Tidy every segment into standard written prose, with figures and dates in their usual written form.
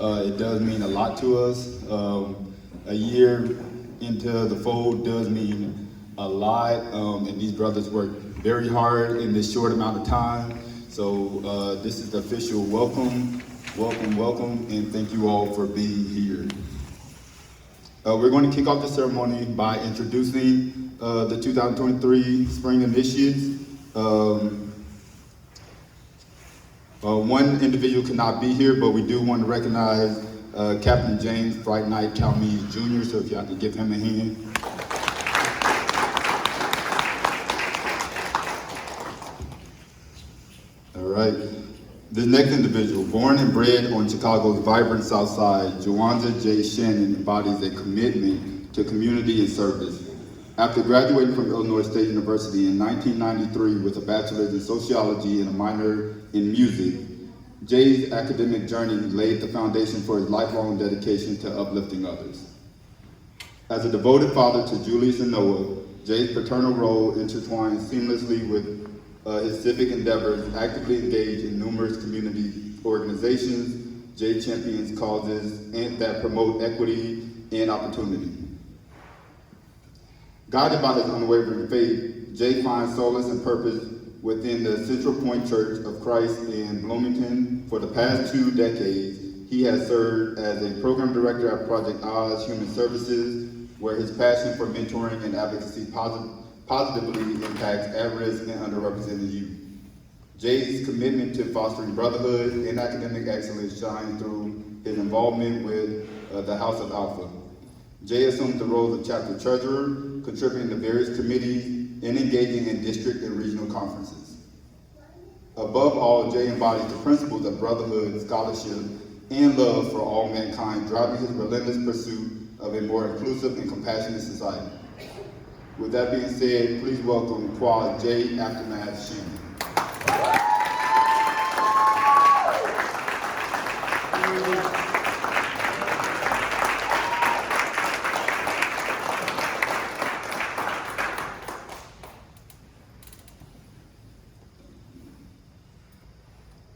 It does mean a lot to us. A year into the fold does mean a lot, and these brothers work very hard in this short amount of time. So this is the official welcome, and thank you all for being here. We're going to kick off the ceremony by introducing the 2023 Spring Initiates. One individual could not be here, but we do want to recognize Captain James Fright Night Calmes Jr., so if y'all could give him a hand. All right. This next individual, born and bred on Chicago's vibrant South Side, Juwanza J. Shannon embodies a commitment to community and service. After graduating from Illinois State University in 1993 with a bachelor's in sociology and a minor in music, Jay's academic journey laid the foundation for his lifelong dedication to uplifting others. As a devoted father to Julius and Noah, Jay's paternal role intertwines seamlessly with his civic endeavors, actively engaged in numerous community organizations. Jay champions causes that promote equity and opportunity. Guided by his unwavering faith, Jay finds solace and purpose within the Central Point Church of Christ in Bloomington. For the past 2 decades, he has served as a program director at Project Oz Human Services, where his passion for mentoring and advocacy positively impacts at-risk and underrepresented youth. Jay's commitment to fostering brotherhood and academic excellence shines through his involvement with the House of Alpha. Jay assumes the role of chapter treasurer, contributing to various committees and engaging in district and regional conferences. Above all, Jay embodies the principles of brotherhood, scholarship, and love for all mankind, driving his relentless pursuit of a more inclusive and compassionate society. With that being said, please welcome Quad J. Aftermath Shannon.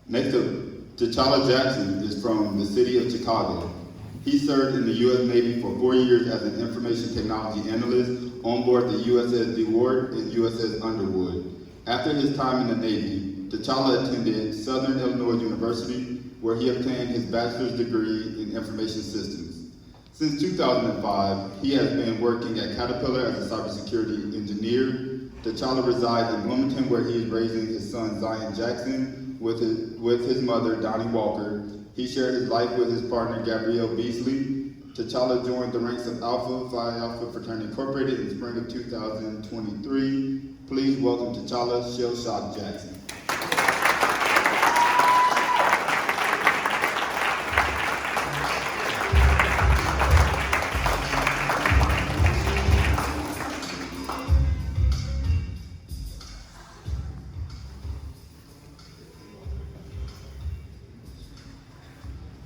Next up, T'Challa Jackson is from the city of Chicago. He served in the U.S. Navy for 4 years as an information technology analyst on board the USS DeWart and USS Underwood. After his time in the Navy, T'Challa attended Southern Illinois University, where he obtained his bachelor's degree in information systems. Since 2005, he has been working at Caterpillar as a cybersecurity engineer. T'Challa resides in Bloomington, where he is raising his son Zion Jackson with his mother, Donnie Walker. He shared his life with his partner, Gabrielle Beasley. T'Challa joined the ranks of Phi Alpha Fraternity Incorporated in spring of 2023. Please welcome T'Challa Shell Shock Jackson.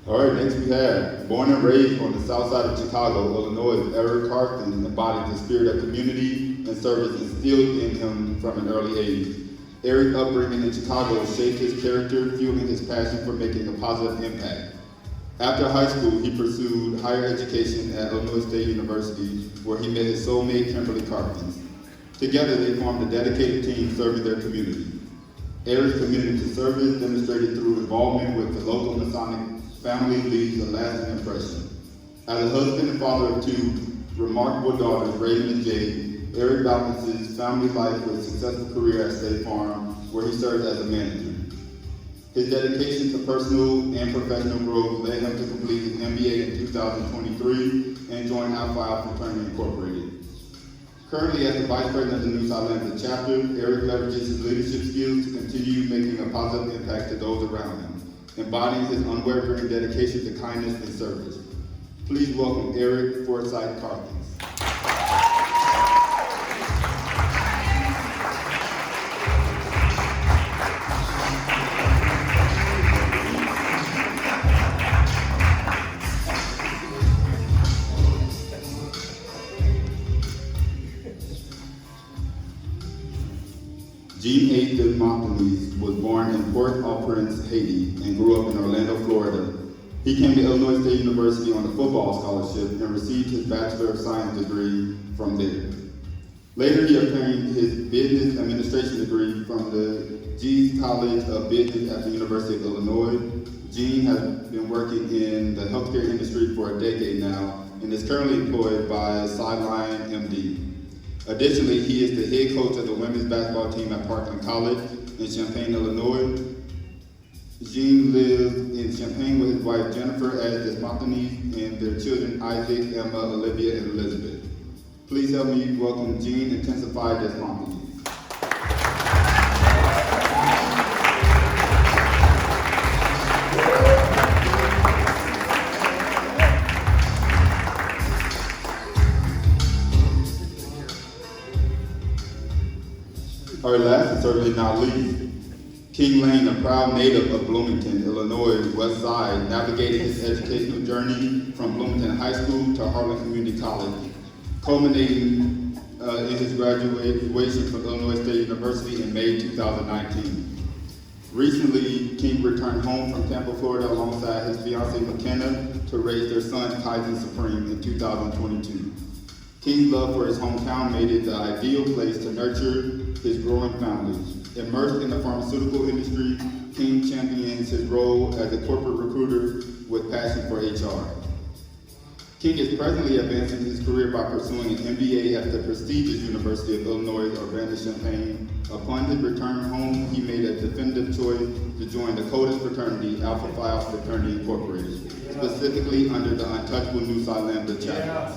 All right, next we have, born and raised on the south side of Chicago, Illinois, Eric Carthen embodies the spirit of community and service instilled in him from an early age. Eric's upbringing in Chicago shaped his character, fueling his passion for making a positive impact. After high school, he pursued higher education at Illinois State University, where he met his soulmate, Kimberly Carpens. Together, they formed a dedicated team serving their community. Eric's community service, demonstrated through involvement with the local Masonic family, leaves a lasting impression. As a husband and father of 2 remarkable daughters, Raven and Jade, Eric balances family life with a successful career at State Farm, where he serves as a manager. His dedication to personal and professional growth led him to complete his MBA in 2023 and join Phi Alpha Fraternity Incorporated. Currently, as the Vice President of the Nu Psi Lambda chapter, Eric leverages his leadership skills to continue making a positive impact to those around him, embodying his unwavering dedication to kindness and service. Please welcome Eric Forsyth Carpens. Jean A. Demosthenes was born in Port-au-Prince, Haiti, and grew up in Orlando, Florida. He came to Illinois State University on a football scholarship and received his Bachelor of Science degree from there. Later, he obtained his business administration degree from the G's College of Business at the University of Illinois. Gene has been working in the healthcare industry for a decade now and is currently employed by Sideline MD. Additionally, he is the head coach of the women's basketball team at Parkland College in Champaign, Illinois. Gene lives in Champaign with his wife Jennifer as Desmontines and their children Isaac, Emma, Olivia, and Elizabeth. Please help me welcome Gene Intensified Desmontines. Our last and certainly not least, King Lane, a proud native of Bloomington, Illinois, West Side, navigated his educational journey from Bloomington High School to Harlan Community College, culminating in his graduation from Illinois State University in May 2019. Recently, King returned home from Tampa, Florida, alongside his fiancée McKenna to raise their son, Tyson Supreme, in 2022. King's love for his hometown made it the ideal place to nurture his growing family. Immersed in the pharmaceutical industry, King champions his role as a corporate recruiter with passion for HR. King is presently advancing his career by pursuing an MBA at the prestigious University of Illinois Urbana-Champaign. Upon his return home, he made a definitive choice to join the coldest fraternity, Alpha Phi Alpha Fraternity Incorporated, specifically under the untouchable Nu Psi Lambda chapter.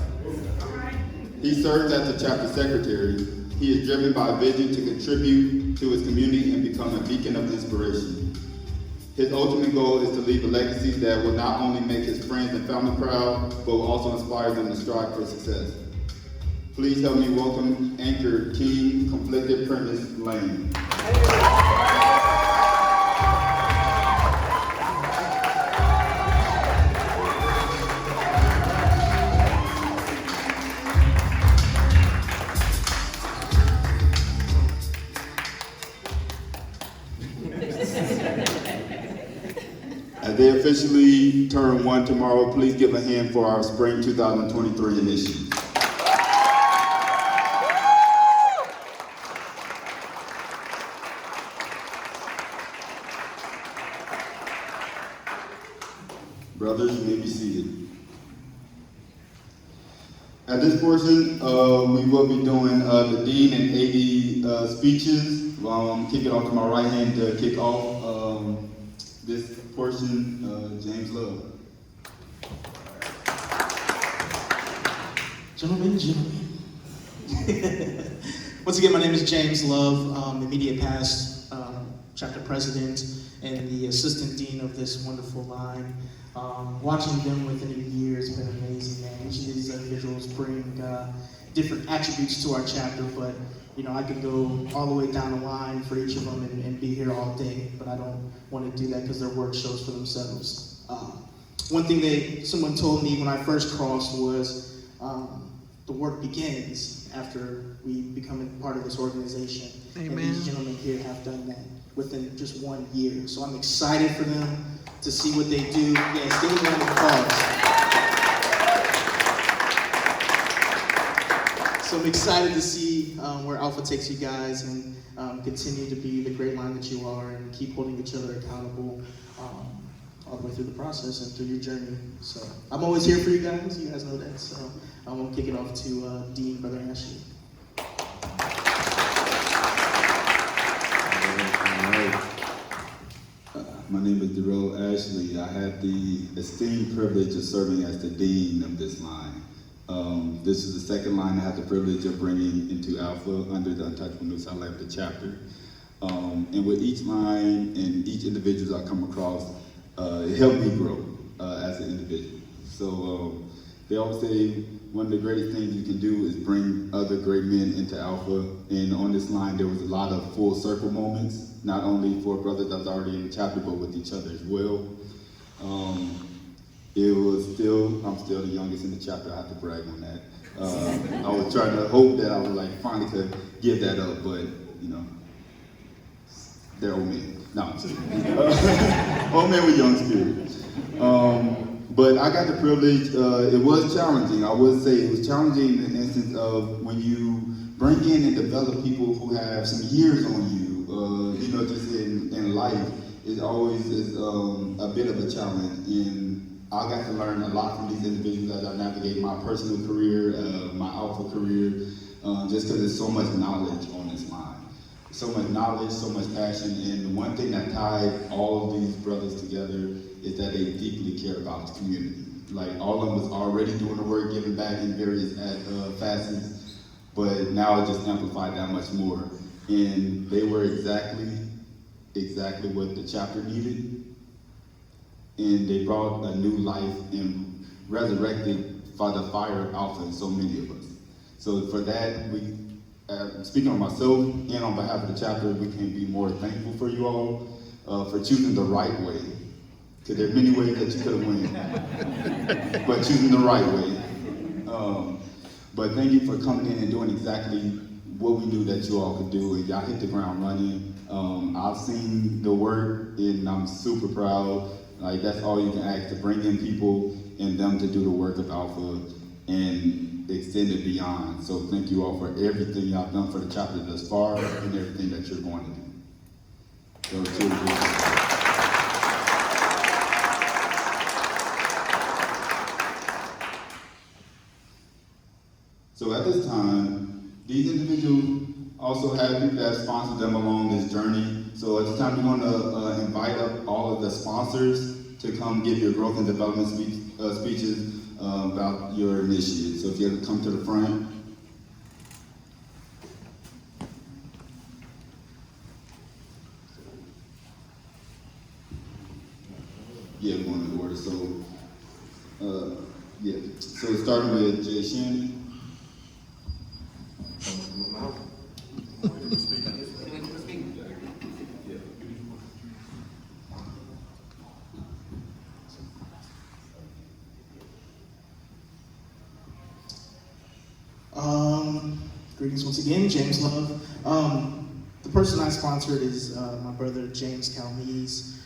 He serves as the chapter secretary. He is driven by a vision to contribute to his community and become a beacon of inspiration. His ultimate goal is to leave a legacy that will not only make his friends and family proud, but will also inspire them to strive for success. Please help me welcome Anchor King Conflicted Premise Lane. As they officially turn 1 tomorrow, please give a hand for our Spring 2023 initiative. Brothers, you may be seated. At this portion, we will be doing the Dean and AD speeches. Kick it off to my right hand to kick off this portion, James Love. Gentlemen. Once again, my name is James Love, immediate past chapter president and the assistant dean of this wonderful line. Watching them within a year has been amazing, man. Each of these individuals bring different attributes to our chapter, but I could go all the way down the line for each of them and be here all day, but I don't want to do that because their work shows for themselves. One thing someone told me when I first crossed was the work begins after we become a part of this organization. Amen. And these gentlemen here have done that within just 1 year. So I'm excited for them to see what they do. Yes, give them a round of applause. So I'm excited to see where Alpha takes you guys and continue to be the great line that you are and keep holding each other accountable all the way through the process and through your journey. So I'm always here for you guys. You guys know that. So I'm going to kick it off to Dean, Brother Ashley. My name is Darrell Ashley. I have the esteemed privilege of serving as the dean of this line. This is the second line I have the privilege of bringing into Alpha under the Untouchable Nu Psi Lambda chapter. And with each line and each individual I come across, it helped me grow as an individual. So they always say one of the greatest things you can do is bring other great men into Alpha. And on this line, there was a lot of full circle moments, not only for brothers that was already in the chapter, but with each other as well. I'm still the youngest in the chapter. I have to brag on that. I was trying to hope that I would finally could give that up, but they're old men. No, I'm just kidding. Old men with young spirit. But I got the privilege, it was challenging. I would say it was challenging in the instance of when you bring in and develop people who have some years on you, just in life, it always is a bit of a challenge. And I got to learn a lot from these individuals as I navigate my personal career, my Alpha career, just because there's so much knowledge on this line. So much knowledge, so much passion, and the one thing that tied all of these brothers together is that they deeply care about the community. Like, all of them was already doing the work, giving back in various facets, but now it just amplified that much more. And they were exactly what the chapter needed, and they brought a new life and resurrected the fire of Alpha in so many of us. So for that, we, speaking on myself and on behalf of the chapter, we can't be more thankful for you all for choosing the right way. Because there are many ways that you could have went, but choosing the right way. But thank you for coming in and doing exactly what we knew that you all could do, and y'all hit the ground running. I've seen the work, and I'm super proud. Like, that's all you can ask, to bring in people and them to do the work of Alpha and extend it beyond. So thank you all for everything y'all done for the chapter thus far and everything that you're going to do. So, cheers. So at this time, these individuals also have people that sponsored them along this journey. So at this time, we're going to invite up all of the sponsors to come give your growth and development speeches about your initiative. So if you ever come to the front. Yeah, we're going to order. So starting with Jay Shannon. Greetings once again, James Love. The person I sponsored is my brother James Calmes.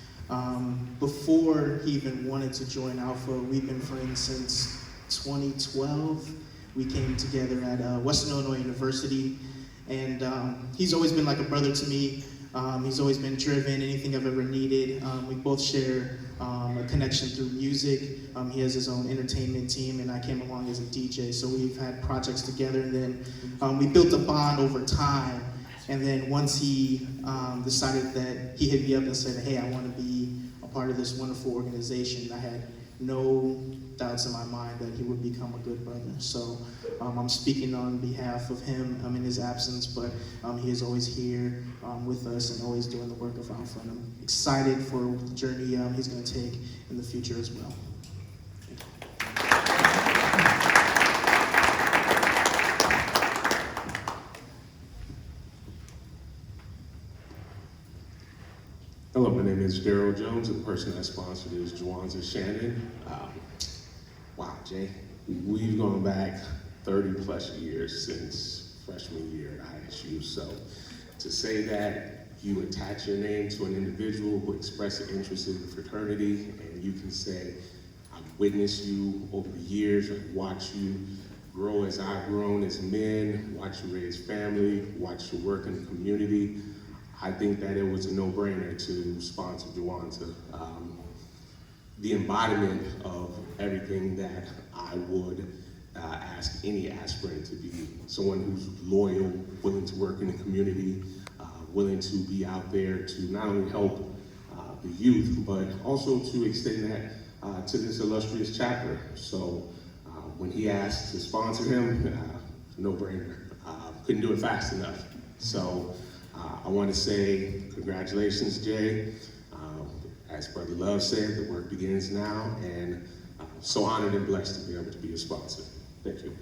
Before he even wanted to join Alpha, we've been friends since 2012. We came together at Western Illinois University, and he's always been like a brother to me. He's always been driven, anything I've ever needed. We both share a connection through music. He has his own entertainment team, and I came along as a DJ, so we've had projects together, and then we built a bond over time. And then once he decided that, he hit me up and said, hey, I want to be a part of this wonderful organization. I had no doubts in my mind that he would become a good brother. So I'm speaking on behalf of him in his absence, but he is always here with us and always doing the work of Alpha. And I'm excited for the journey he's going to take in the future as well. Hello, my name is Daryl Jones. The person I sponsored is Juwanza Shannon. Wow, Jay, we've gone back 30 plus years since freshman year at ISU. So to say that you attach your name to an individual who expressed an interest in the fraternity, and you can say, I've witnessed you over the years, I've watched you grow as I've grown as men, watched you raise family, watched you work in the community. I think that it was a no-brainer to sponsor Juwanza. The embodiment of everything that I would ask any aspirant to be. Someone who's loyal, willing to work in the community, willing to be out there to not only help the youth, but also to extend that to this illustrious chapter. So when he asked to sponsor him, no-brainer. Couldn't do it fast enough. So I want to say congratulations, Jay. As Brother Love said, the work begins now, and I'm so honored and blessed to be able to be a sponsor. Thank you.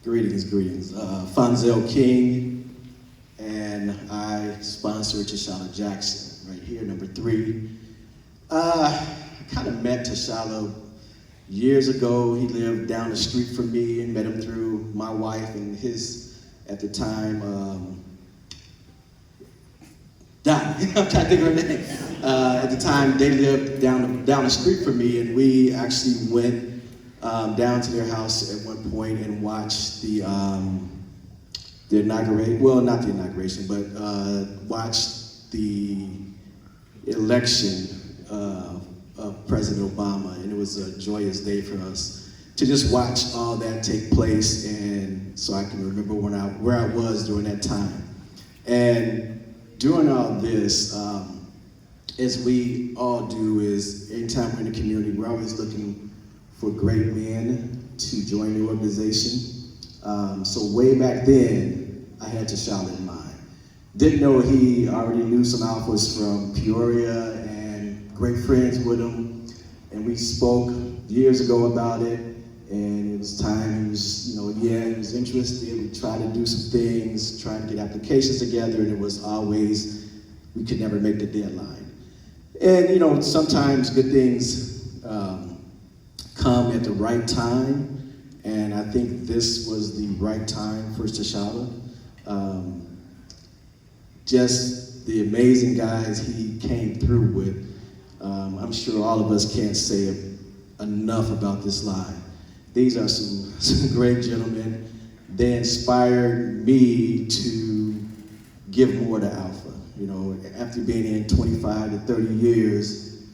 Greetings. Fonzel King, and I sponsor Tashala Jackson right here, number 3. I kind of met Tashala years ago. He lived down the street from me, and met him through my wife and his, at the time, Donnie. I'm trying to think of her name. At the time, they lived down the street from me, and we actually went down to their house at one point and watched the inauguration. Well, not the inauguration, but watched the election of President Obama, and it was a joyous day for us to just watch all that take place, and so I can remember where I was during that time. And during all this, as we all do, is anytime we're in the community, we're always looking for great men to join the organization. So way back then, I had T'Challa in mind. Didn't know he already knew some alphas from Peoria and great friends with him. And we spoke years ago about it, and it was time. He was, he was interested. We tried to do some things, trying to get applications together, and it was always, we could never make the deadline. And sometimes good things come at the right time, and I think this was the right time for T'Challa. Just the amazing guys he came through with. I'm sure all of us can't say enough about this line. These are some great gentlemen. They inspired me to give more to Alpha. After being in 25 to 30 years,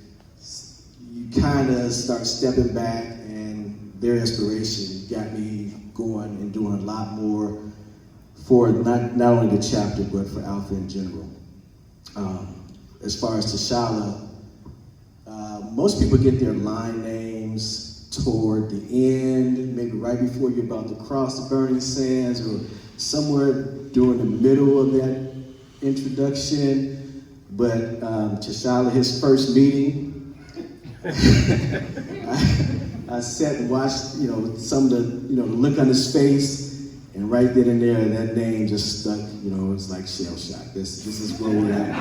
you kind of start stepping back, and their inspiration got me going and doing a lot more for not only the chapter, but for Alpha in general. As far as T'Challa, most people get their line names toward the end, maybe right before you're about to cross the burning sands, or somewhere during the middle of that introduction. But T'Challa, his first meeting, I sat and watched, some of the look on his face, and right then and there, that name just stuck. It's like shell shock. This is where we're at,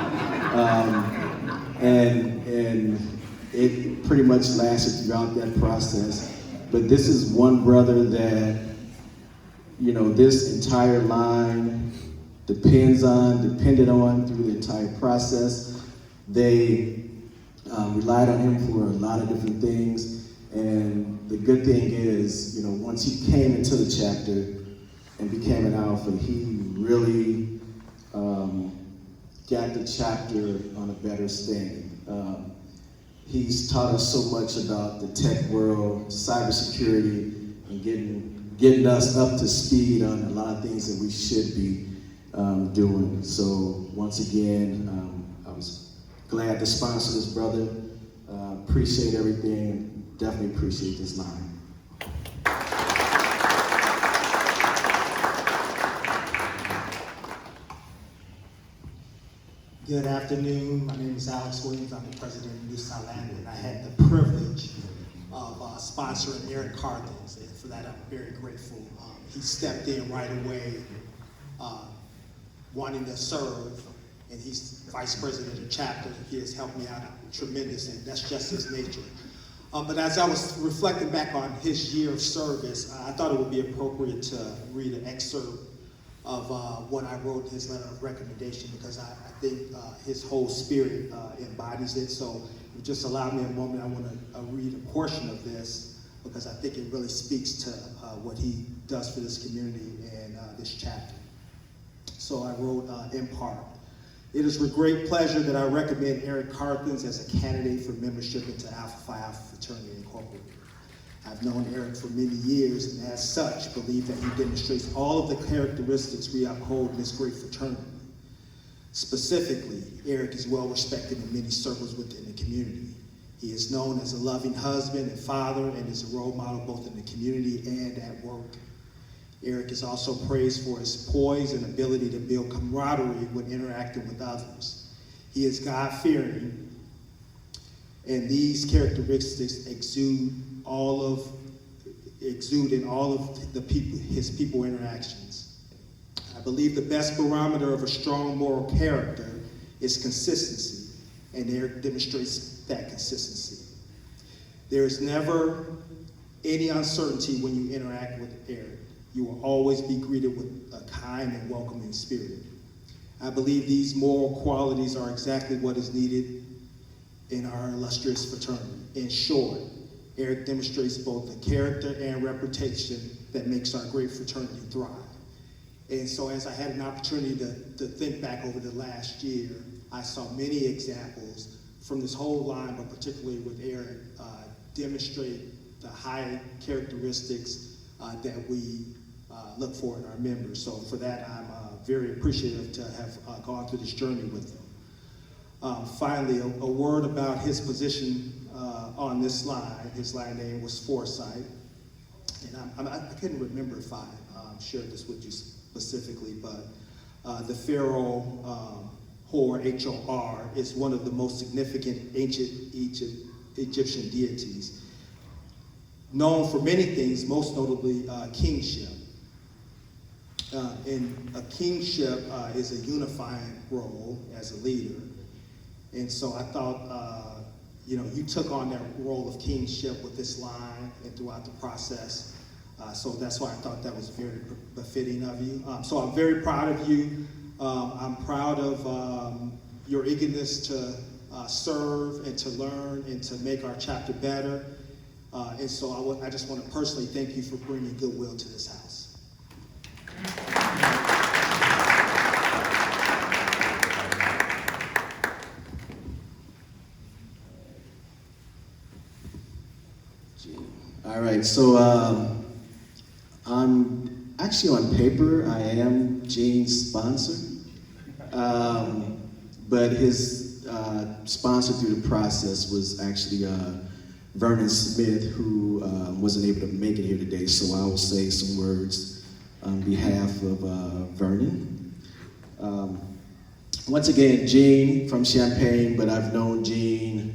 and it pretty much lasted throughout that process. But this is one brother that, this entire line depended on through the entire process. They relied on him for a lot of different things. And the good thing is, once he came into the chapter and became an Alpha, he really got the chapter on a better standing. He's taught us so much about the tech world, cybersecurity, and getting us up to speed on a lot of things that we should be doing. So once again, I was glad to sponsor this brother. Appreciate everything, and definitely appreciate this line. Good afternoon. My name is Alex Williams. I'm the president of Nu Psi Lambda, and I had the privilege of sponsoring Eric Carthens, and for that I'm very grateful. He stepped in right away, wanting to serve, and he's vice president of the chapter. He has helped me out tremendous, and that's just his nature. But as I was reflecting back on his year of service, I thought it would be appropriate to read an excerpt of what I wrote in his letter of recommendation, because I think his whole spirit embodies it. So if you just allow me a moment, I want to read a portion of this, because I think it really speaks to what he does for this community and this chapter. So I wrote in part, "It is with great pleasure that I recommend Eric Carthens as a candidate for membership into Alpha Phi Alpha Fraternity Incorporated. I've known Eric for many years, and as such, believe that he demonstrates all of the characteristics we uphold in this great fraternity. Specifically, Eric is well respected in many circles within the community. He is known as a loving husband and father, and is a role model both in the community and at work. Eric is also praised for his poise and ability to build camaraderie when interacting with others. He is God-fearing, and these characteristics exude in all of his people interactions. I believe the best barometer of a strong moral character is consistency, and Eric demonstrates that consistency. There is never any uncertainty when you interact with Eric. You will always be greeted with a kind and welcoming spirit. I believe these moral qualities are exactly what is needed in our illustrious fraternity. In short, Eric demonstrates both the character and reputation that makes our great fraternity thrive. And so as I had an opportunity to think back over the last year, I saw many examples from this whole line, but particularly with Eric, demonstrate the high characteristics that we look for in our members. So for that, I'm very appreciative to have gone through this journey with them. Finally, a word about his position on this line. His line name was Foresight. And I couldn't remember if I shared this with you specifically, but the pharaoh Hor, H-O-R, is one of the most significant ancient Egyptian deities, known for many things, most notably kingship. And a kingship is a unifying role as a leader. And so I thought, you took on that role of kingship with this line and throughout the process. So that's why I thought that was very befitting of you. So I'm very proud of you. I'm proud of your eagerness to serve and to learn and to make our chapter better. And so I just want to personally thank you for bringing goodwill to this house. All right, so I'm actually on paper, I am Gene's sponsor, but his sponsor through the process was actually Vernon Smith, who wasn't able to make it here today, so I will say some words on behalf of Vernon. Once again, Gene from Champaign, but I've known Gene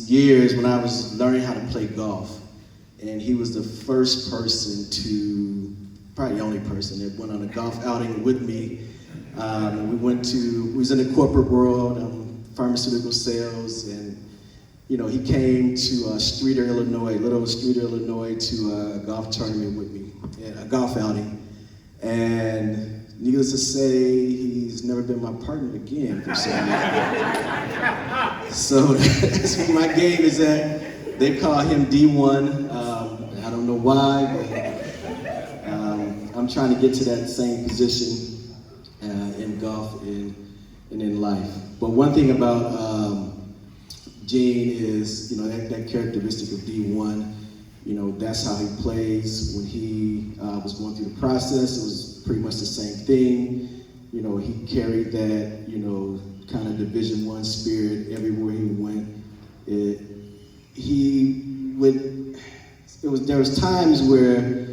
years when I was learning how to play golf. And he was the first person probably the only person that went on a golf outing with me. We was in the corporate world, pharmaceutical sales, and he came to Streeter, Illinois, little Streeter, Illinois, to a golf tournament with me, a golf outing. And needless to say, he's never been my partner again for some reason. So that's what my game is at. They call him D1. I don't know why, but I'm trying to get to that same position in golf and in life. But one thing about Gene is, that characteristic of D1. That's how he plays. When he was going through the process, it was pretty much the same thing. He carried that, kind of Division I spirit everywhere he went. There was times where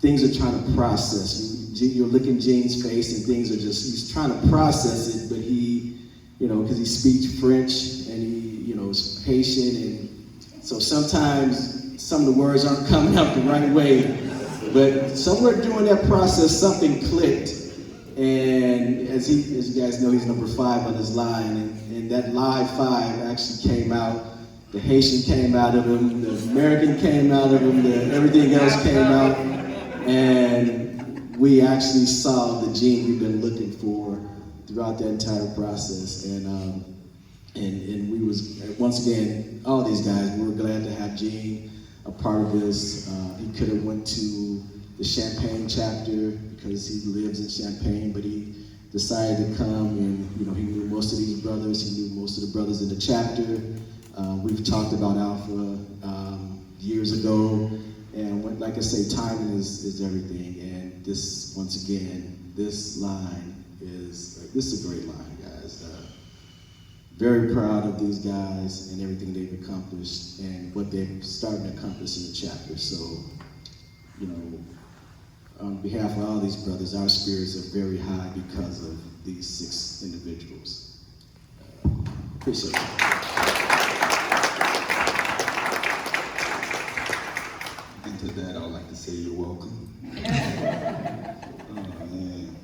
things are trying to process. You're looking Gene's face and things are he's trying to process it, but he, because he speaks French and he, is patient, and so sometimes some of the words aren't coming out the right way, but somewhere during that process, something clicked. And as you guys know, he's number 5 on his line, and that live 5 actually came out. The Haitian came out of him, the American came out of him, everything else came out, and we actually saw the Gene we've been looking for throughout the entire process. And we was, once again, all these guys, we were glad to have Gene a part of this. He could have went to the Champaign chapter because he lives in Champaign, but he decided to come, and he knew most of these brothers, he knew most of the brothers in the chapter. We've talked about Alpha years ago, and like I say, timing is everything. And this, once again, this line this is a great line, guys. Very proud of these guys and everything they've accomplished and what they're starting to accomplish in the chapter. So, on behalf of all these brothers, our spirits are very high because of these 6 individuals. Appreciate it. And to that, I would like to say you're welcome. Oh, man.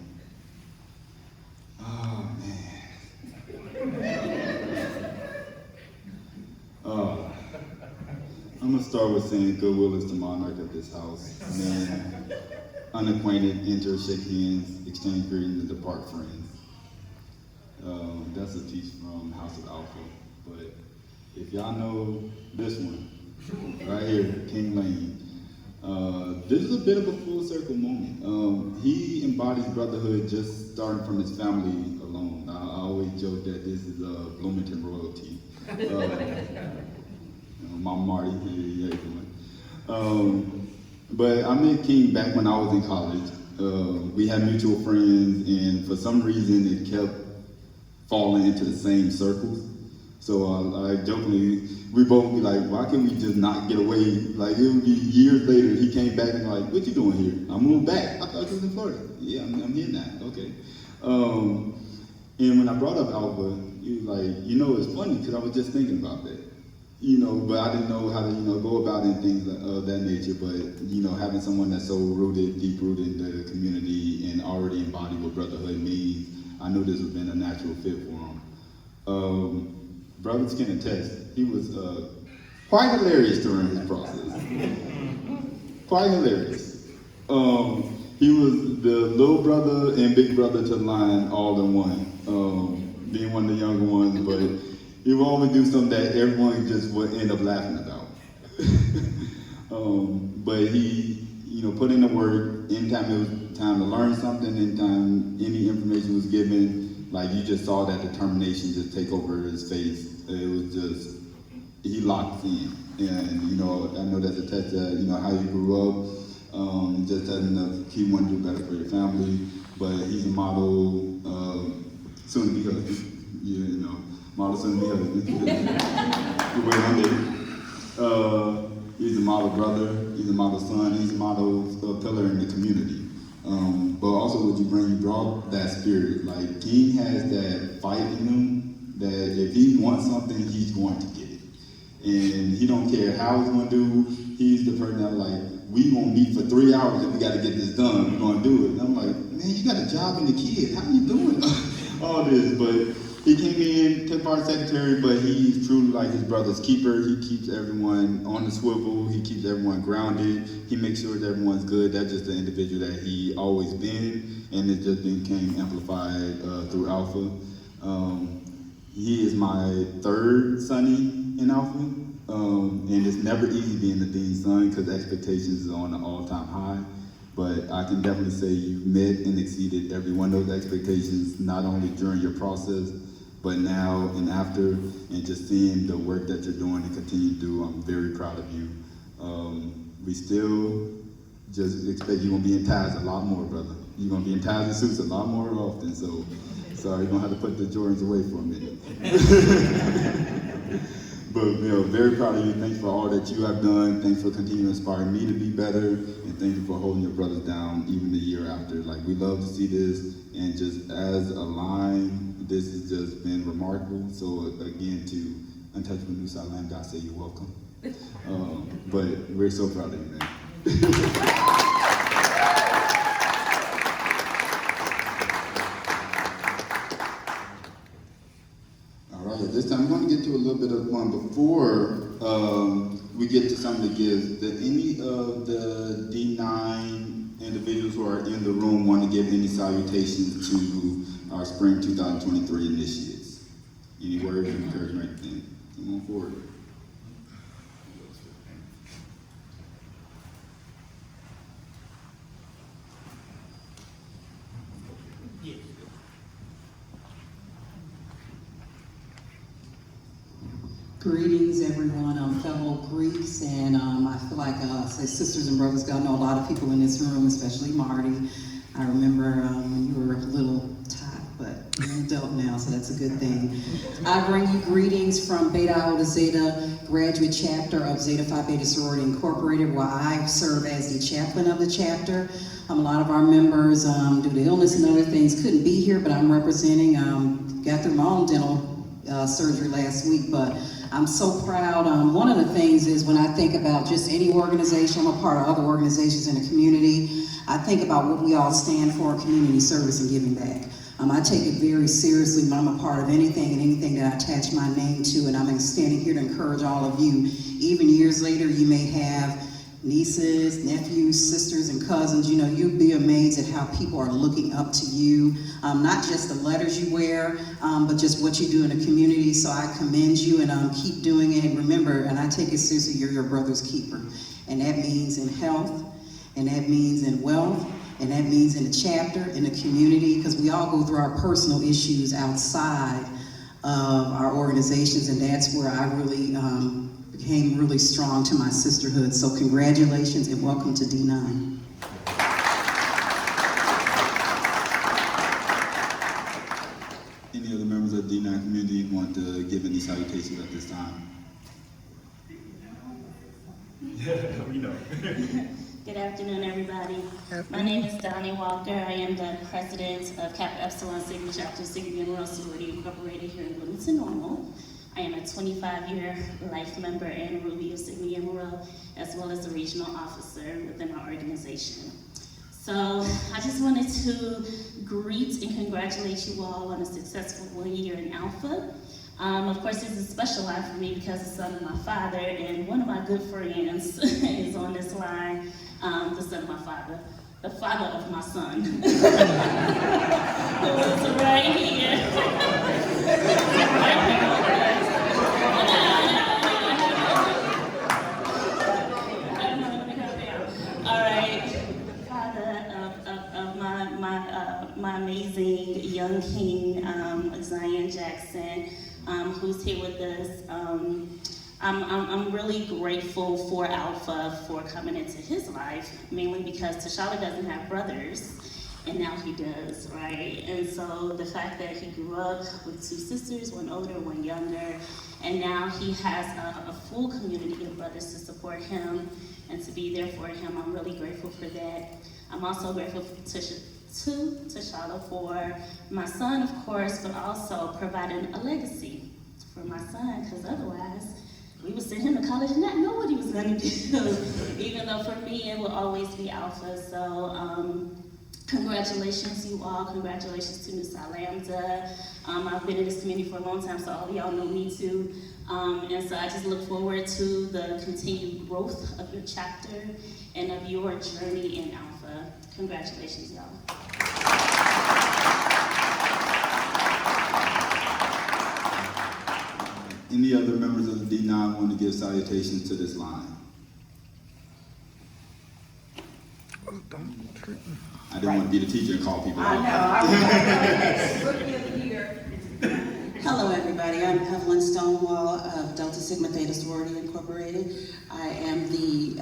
I'm gonna start with saying goodwill is the monarch of this house. Man, unacquainted enter, shake hands, exchange greetings, and depart friends. That's a piece from House of Alpha. But if y'all know this one, right here, King Lane, this is a bit of a full circle moment. He embodies brotherhood just starting from his family alone. I always joke that this is Bloomington royalty. Mama Marty, yeah, everyone. But I met King back when I was in college. We had mutual friends, and for some reason it kept falling into the same circles. So I jokingly, we both be like, why can't we just not get away? Like, it would be years later, he came back and like, what you doing here? I moved back. I thought you was in Florida. Yeah, I'm here now. Okay. And when I brought up Alpha, he was like, it's funny because I was just thinking about that. But I didn't know how to, go about it and things of that nature. But, having someone that's so rooted, deep rooted in the community and already embodied what brotherhood means, I knew this would have been a natural fit for him. Brother can attest, he was quite hilarious during his process. Quite hilarious. He was the little brother and big brother to the line all in one, being one of the younger ones, but he would always do something that everyone just would end up laughing about. But he, put in the work. Anytime it was time to learn something, anytime any information was given, like you just saw that determination just take over his face. It was just, he locked in. And, I know that's a test that, how you grew up, just having to keep wanting to do better for your family. But he's a model, soon to be husband. Model soon to be husband. Good way one day. He's a model brother, he's a model son, he's a model pillar in the community. But also what you brought that spirit. Like, King has that fight in him, that if he wants something, he's going to get it. And he don't care how he's going to do. He's the person that like, we gonna meet for 3 hours and we got to get this done. We're gonna do it. And I'm like, man, you got a job and a kid. How you doing all this? But he came in, took part secretary, but he's truly like his brother's keeper. He keeps everyone on the swivel. He keeps everyone grounded. He makes sure that everyone's good. That's just the individual that he always been, and it just became amplified through Alpha. He is my third sonny in Alpha, and it's never easy being the dean's son because expectations are on an all-time high. But I can definitely say you've met and exceeded every one of those expectations, not only during your process, but now and after, and just seeing the work that you're doing and continue to do. I'm very proud of you. We still just expect you're gonna be in ties a lot more, brother. You're gonna be in ties and suits a lot more often, so sorry, you're gonna have to put the Jordans away for a minute. But very proud of you. Thanks for all that you have done. Thanks for continuing to inspire me to be better, and thank you for holding your brothers down even the year after. Like, we love to see this, and just as a line, this has just been remarkable. So again, to Untouchable Nu Psi Lambda, I say you're welcome. But we're so proud of you, man. At this time, we're going to get to a little bit of fun. Before we get to some of the gifts, did any of the D9 individuals who are in the room want to give any salutations to our spring 2023 initiates? Any words of encouragement? Come on forward. Greetings, everyone. I'm fellow Greeks, and I feel like, say sisters and brothers, God, I know a lot of people in this room, especially Marty. I remember when you were a little tot, but you're an adult now, so that's a good thing. I bring you greetings from Beta Iota Zeta graduate chapter of Zeta Phi Beta Sorority Incorporated, where I serve as the chaplain of the chapter. A lot of our members, due to illness and other things, couldn't be here, but I'm representing, got through my own dental surgery last week, but I'm so proud. One of the things is when I think about just any organization, I'm a part of other organizations in the community, I think about what we all stand for, community service and giving back. I take it very seriously when I'm a part of anything and anything that I attach my name to, and I'm standing here to encourage all of you. Even years later, you may have nieces, nephews, sisters, and cousins. You know, you'd be amazed at how people are looking up to you. Not just the letters you wear, but just what you do in the community. So I commend you, and keep doing it. And remember, and I take it seriously, you're your brother's keeper. And that means in health, and that means in wealth, and that means in the chapter, in the community, because we all go through our personal issues outside of our organizations, and that's where I really became really strong to my sisterhood. So congratulations and welcome to D9. Any other members of the D9 community want to give any salutations at this time? We know. Good afternoon, everybody. My name is Donnie Walker. I am the president of Kappa Epsilon Sigma Chapter Sigma Royal Sorority Incorporated here in Wilmington, Normal. I am a 25-year life member and Ruby of Sigma Emerald, as well as a regional officer within our organization. So I just wanted to greet and congratulate you all on a successful 1 year in Alpha. Of course, this is a special line for me because it's the son of my father, and one of my good friends is on this line, the son of my father, the father of my son, who is right here. All right, the father of my amazing young king, Zion Jackson. Who's here with us. I'm really grateful for Alpha for coming into his life, mainly because T'Challa doesn't have brothers, and now he does, right? And so the fact that he grew up with two sisters, one older, one younger, and now he has a full community of brothers to support him and to be there for him, I'm really grateful for that. I'm also grateful to T'Challa for my son, of course, but also providing a legacy for my son, because otherwise we would send him to college and not know what he was going to do. Even though for me it will always be Alpha. So congratulations, you all. Congratulations to Nu Psi Lambda. I've been in this community for a long time, so all of y'all know me too. And so I just look forward to the continued growth of your chapter and of your journey in Alpha. Congratulations, y'all. Any other members of the D9 want to give salutations to this line? I didn't want to be the teacher and call people out. Hello, everybody. I'm Evelyn Stonewall of Delta Sigma Theta Sorority Incorporated. I am the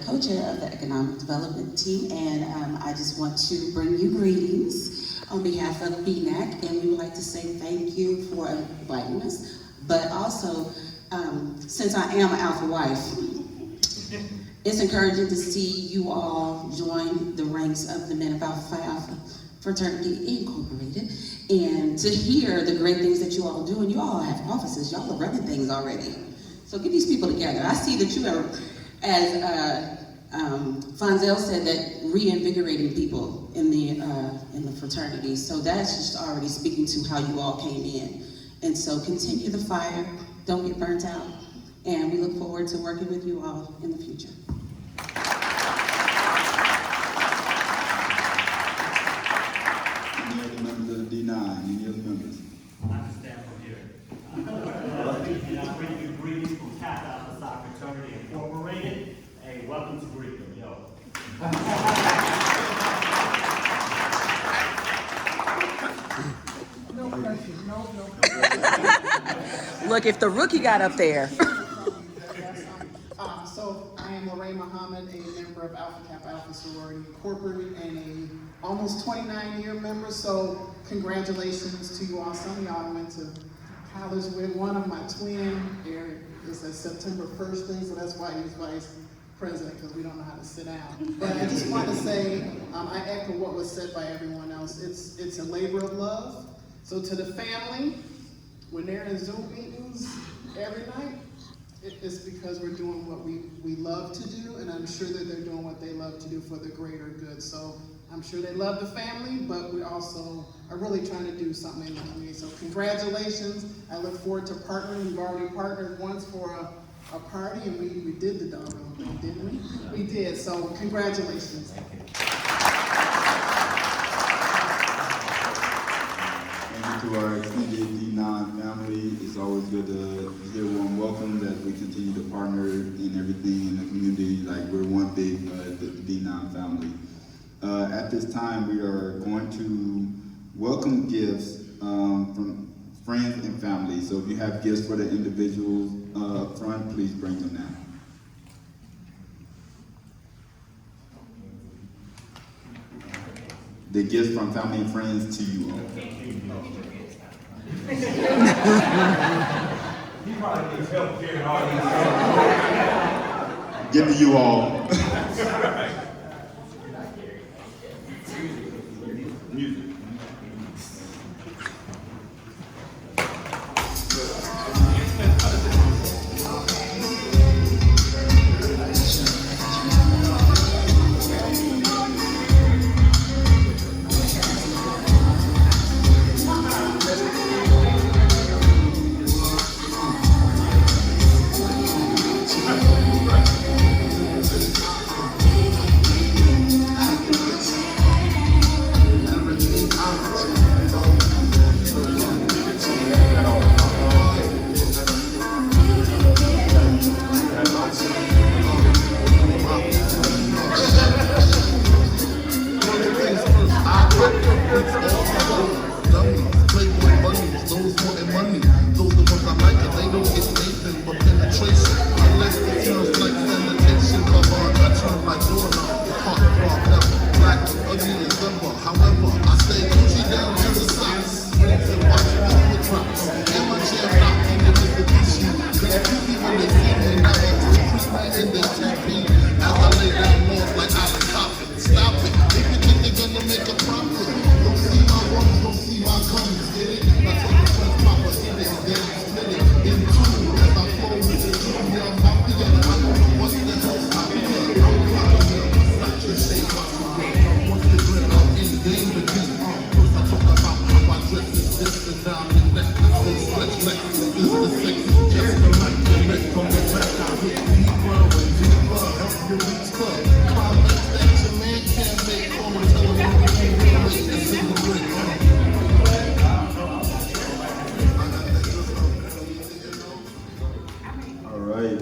co-chair of the Economic Development Team, and I just want to bring you greetings on behalf of BNAC, and we would like to say thank you for inviting us. But also, since I am an Alpha wife, it's encouraging to see you all join the ranks of the men of Phi Alpha Fraternity Incorporated, and to hear the great things that you all do. And you all have offices, y'all are running things already. So get these people together. I see that you are, as Fonzel said, that reinvigorating people in the fraternity. So that's just already speaking to how you all came in. And so continue the fire, don't get burnt out, and we look forward to working with you all in the future. Any other members of the D9? Any other members? I can stand from here. And I bring you greetings from Kappa Alpha Psi Fraternity Incorporated. Hey, welcome to Greekdom, yo. No pressure, no. Look, if the rookie got up there. So I am Lorraine Muhammad, a member of Alpha Kappa Alpha Sorority Incorporated and a almost 29-year member. So congratulations to you all. Some of y'all went to college with. One of my twin, Eric, is a September 1st thing, so that's why he's vice president, because we don't know how to sit down. But I just want to say, I echo what was said by everyone else. It's a labor of love. So to the family, when they're in Zoom meetings every night, it's because we're doing what we love to do, and I'm sure that they're doing what they love to do for the greater good. So I'm sure they love the family, but we also are really trying to do something in the community. So congratulations. I look forward to partnering. We've already partnered once for a party, and we did the doggone thing, didn't we? We did, so congratulations. Thank you to our extended D9 family. It's always good to hear warm welcome that we continue to partner in everything in the community. Like we're one big D9 family. At this time, we are going to welcome gifts from friends and family. So if you have gifts for the individuals up front, please bring them now. The gifts from family and friends to you all. He probably needs help carrying all these. Give to you all. Music.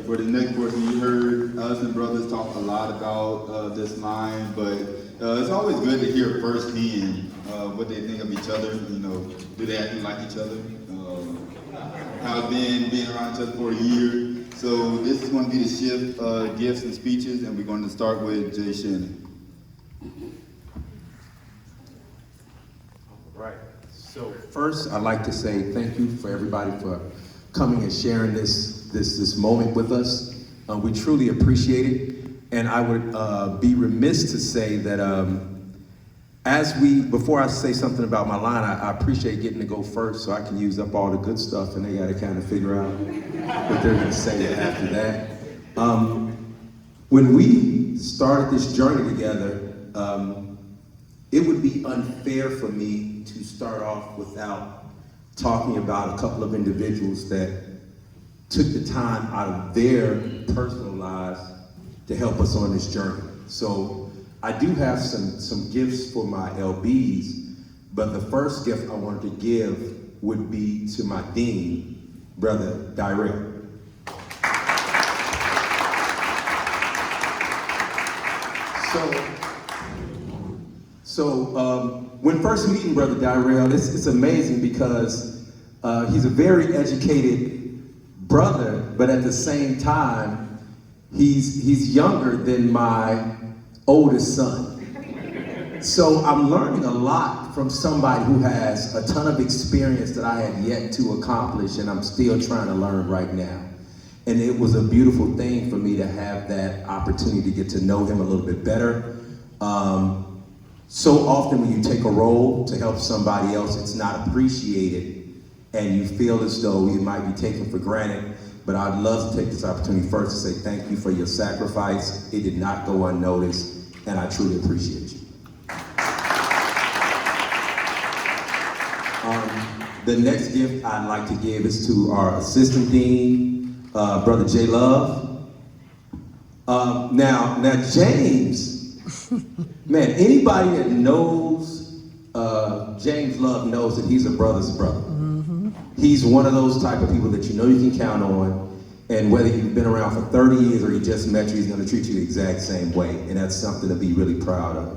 For the next portion, you heard us and brothers talk a lot about this line, but it's always good to hear firsthand what they think of each other. You know, do they actually like each other? How it's been being around each other for a year. So this is going to be the shift gifts and speeches, and we're going to start with Jay Shannon. All right. So first, I'd like to say thank you for everybody for coming and sharing this moment with us. We truly appreciate it. And I would be remiss to say that before I say something about my line, I appreciate getting to go first so I can use up all the good stuff and they got to kind of figure out what they're going to say after that. When we started this journey together, it would be unfair for me to start off without talking about a couple of individuals that took the time out of their personal lives to help us on this journey. So I do have some gifts for my LBs, but the first gift I wanted to give would be to my dean, Brother Dyrell. So when first meeting Brother Dyrell, it's amazing because he's a very educated brother, but at the same time, he's younger than my oldest son. So I'm learning a lot from somebody who has a ton of experience that I have yet to accomplish, and I'm still trying to learn right now. And it was a beautiful thing for me to have that opportunity to get to know him a little bit better. So often when you take a role to help somebody else, it's not appreciated, and you feel as though it might be taken for granted. But I'd love to take this opportunity first to say thank you for your sacrifice. It did not go unnoticed, and I truly appreciate you. The next gift I'd like to give is to our assistant dean, Brother J Love. Now James, man, anybody that knows James Love knows that he's a brother's brother. He's one of those type of people that you know you can count on, and whether you've been around for 30 years or he just met you, he's gonna treat you the exact same way, and that's something to be really proud of.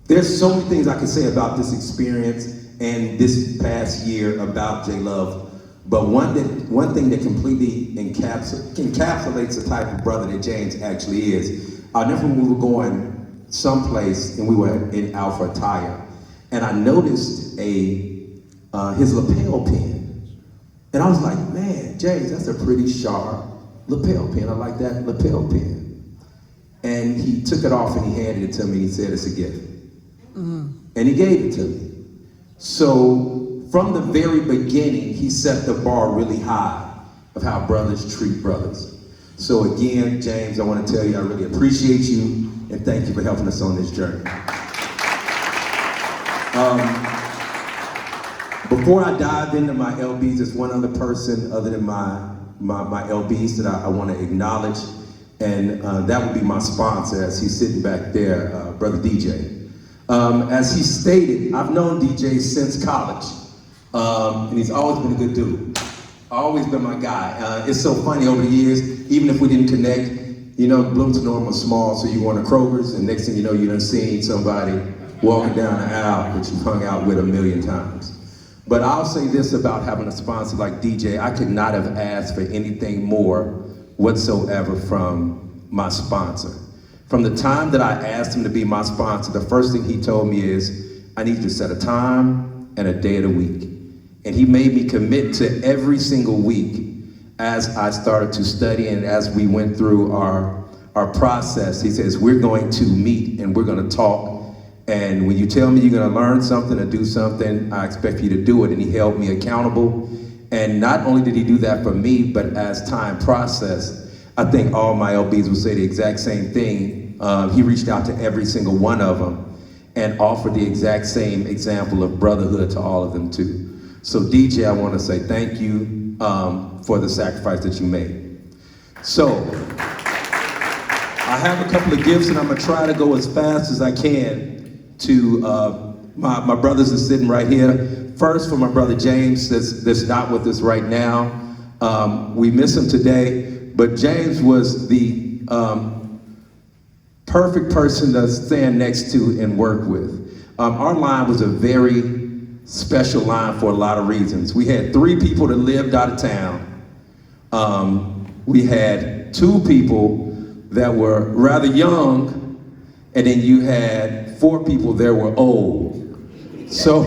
There's so many things I can say about this experience and this past year about J Love, but one thing that completely encapsulates the type of brother that James actually is. I'll never remember we were going someplace and we were in Alpha attire, and I noticed his lapel pin, and I was like, man, James, that's a pretty sharp lapel pin. I like that lapel pin. And he took it off and he handed it to me. He said, it's a gift. And he gave it to me. So from the very beginning, he set the bar really high of how brothers treat brothers. So again, James, I want to tell you I really appreciate you and thank you for helping us on this journey. Before I dive into my LBs, there's one other person other than my LBs that I want to acknowledge, and that would be my sponsor as he's sitting back there, Brother DJ. As he stated, I've known DJ since college, and he's always been a good dude. Always been my guy. It's so funny over the years, even if we didn't connect, you know, Bloomington Normal was small, so you go to Kroger's, and next thing you know, you done seen somebody walking down the aisle that you've hung out with 1,000,000 times. But I'll say this about having a sponsor like DJ, I could not have asked for anything more whatsoever from my sponsor. From the time that I asked him to be my sponsor, the first thing he told me is, I need you to set a time and a day of the week. And he made me commit to every single week as I started to study and as we went through our process. He says, we're going to meet and we're gonna talk. And when you tell me you're gonna learn something or do something, I expect you to do it. And he held me accountable. And not only did he do that for me, but as time processed, I think all my LBs will say the exact same thing. He reached out to every single one of them and offered the exact same example of brotherhood to all of them too. So DJ, I wanna say thank you for the sacrifice that you made. So, I have a couple of gifts and I'm gonna try to go as fast as I can to my brothers that's sitting right here. First, for my brother James that's not with us right now. We miss him today, but James was the perfect person to stand next to and work with. Our line was a very special line for a lot of reasons. We had 3 people that lived out of town. We had 2 people that were rather young, and then you had 4 people that were old. So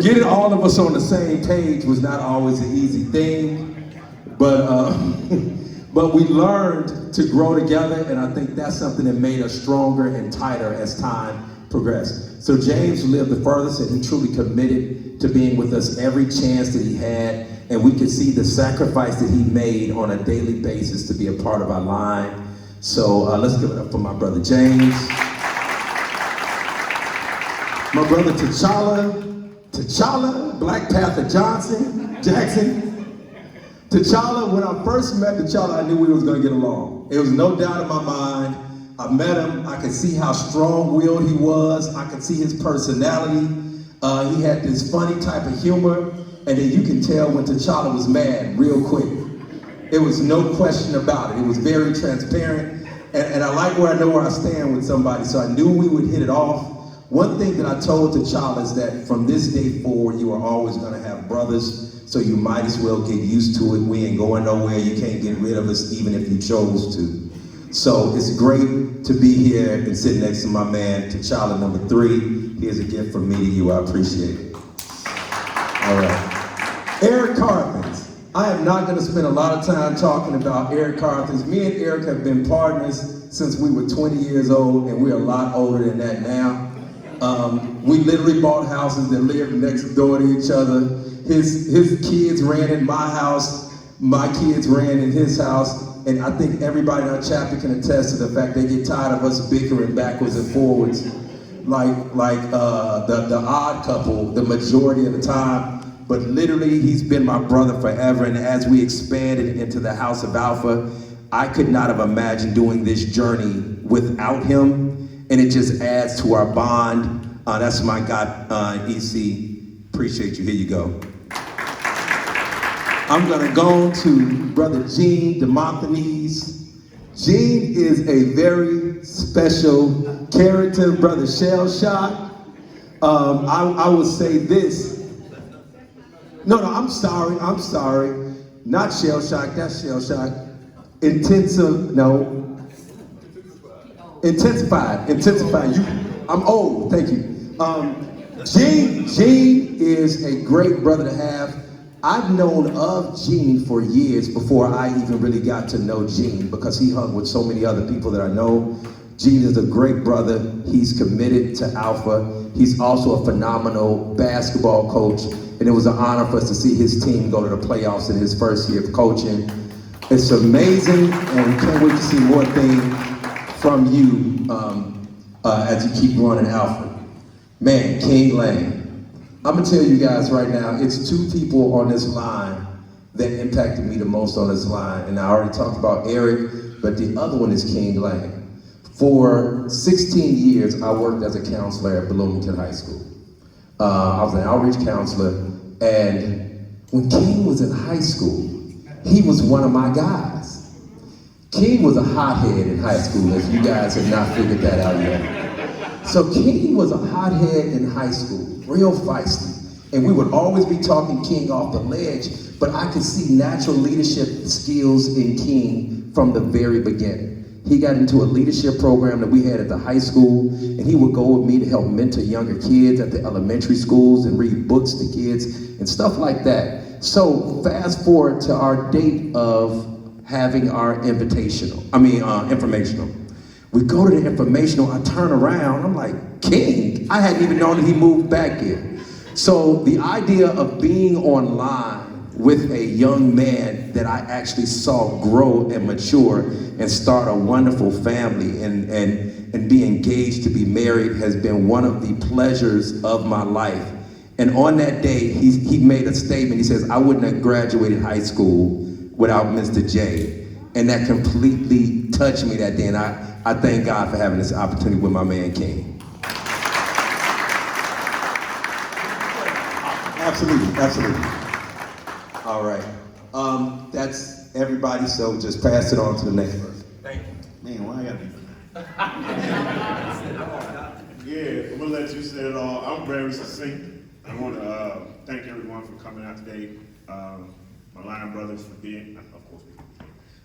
getting all of us on the same page was not always an easy thing, but we learned to grow together, and I think that's something that made us stronger and tighter as time progressed. So James lived the furthest, and he truly committed to being with us every chance that he had, and we could see the sacrifice that he made on a daily basis to be a part of our line. So let's give it up for my brother James. My brother T'Challa, Black Panther Jackson. T'Challa, when I first met T'Challa, I knew we was gonna get along. There was no doubt in my mind. I met him, I could see how strong-willed he was. I could see his personality. He had this funny type of humor, and then you can tell when T'Challa was mad real quick. There was no question about it. It was very transparent, and I like where I know where I stand with somebody, so I knew we would hit it off. One thing that I told T'Challa is that from this day forward, you are always gonna have brothers, so you might as well get used to it. We ain't going nowhere. You can't get rid of us even if you chose to. So it's great to be here and sit next to my man, T'Challa number 3. Here's a gift from me to you. I appreciate it. All right. Eric Carthens. I am not going to spend a lot of time talking about Eric Carthens. Me and Eric have been partners since we were 20 years old, and we're a lot older than that now. We literally bought houses that lived next door to each other. His kids ran in my house. My kids ran in his house. And I think everybody in our chapter can attest to the fact they get tired of us bickering backwards and forwards, like the odd couple, the majority of the time. but literally he's been my brother forever. And as we expanded into the House of Alpha, I could not have imagined doing this journey without him. And it just adds to our bond. That's my guy, EC. Appreciate you. Here you go. I'm gonna go to Brother Gene Demosthenes. Gene is a very special character, Brother Shell Shock. I would say this. No, I'm sorry. Not Shell Shock, that's Shell Shock. Intensified. I'm old, thank you. Gene is a great brother to have. I've known of Gene for years before I even really got to know Gene, because he hung with so many other people that I know. Gene is a great brother. He's committed to Alpha. He's also a phenomenal basketball coach, and it was an honor for us to see his team go to the playoffs in his first year of coaching. It's amazing, and we can't wait to see more things from you as you keep growing in Alpha. Man, King Lane. I'm gonna tell you guys right now, it's two people on this line that impacted me the most on this line. And I already talked about Eric, but the other one is King Lane. For 16 years, I worked as a counselor at Bloomington High School. I was an outreach counselor, and when King was in high school, he was one of my guys. King was a hothead in high school, if you guys have not figured that out yet. So King was a hothead in high school, real feisty. And we would always be talking King off the ledge, but I could see natural leadership skills in King from the very beginning. He got into a leadership program that we had at the high school, and he would go with me to help mentor younger kids at the elementary schools and read books to kids and stuff like that. So fast forward to our date of having our informational. We go to the informational, I turn around, I'm like, King? I hadn't even known that he moved back here. So the idea of being online with a young man that I actually saw grow and mature and start a wonderful family and be engaged to be married has been one of the pleasures of my life. And on that day, he made a statement. He says, I wouldn't have graduated high school without Mr. J. And that completely touched me that day. And I thank God for having this opportunity with my man, King. Absolutely. All right. That's everybody, so just pass it on to the next person. Thank you. Man, why I gotta be... Yeah, I'm gonna let you say it all. I'm very succinct. I want to thank everyone for coming out today. My line brothers for being, of course,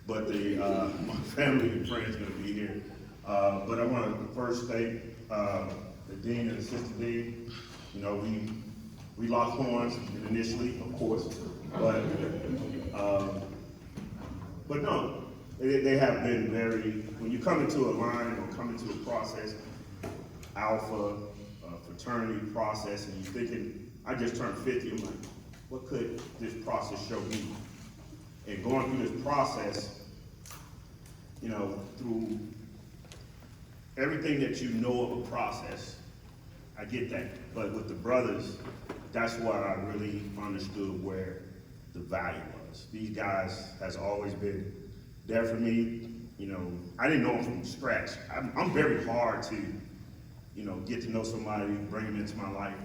but my family and friends are gonna be here. But I want to first thank the dean and assistant dean. You know, we locked horns initially, of course, but no, they have been very. When you come into a line or come into a process, Alpha, fraternity process, and you're thinking, I just turned 50. I'm like, what could this process show me? And going through this process, you know, through everything that you know of a process, I get that. But with the brothers, that's what I really understood where the value was. These guys has always been there for me. You know, I didn't know them from scratch. I'm very hard to, you know, get to know somebody, bring them into my life,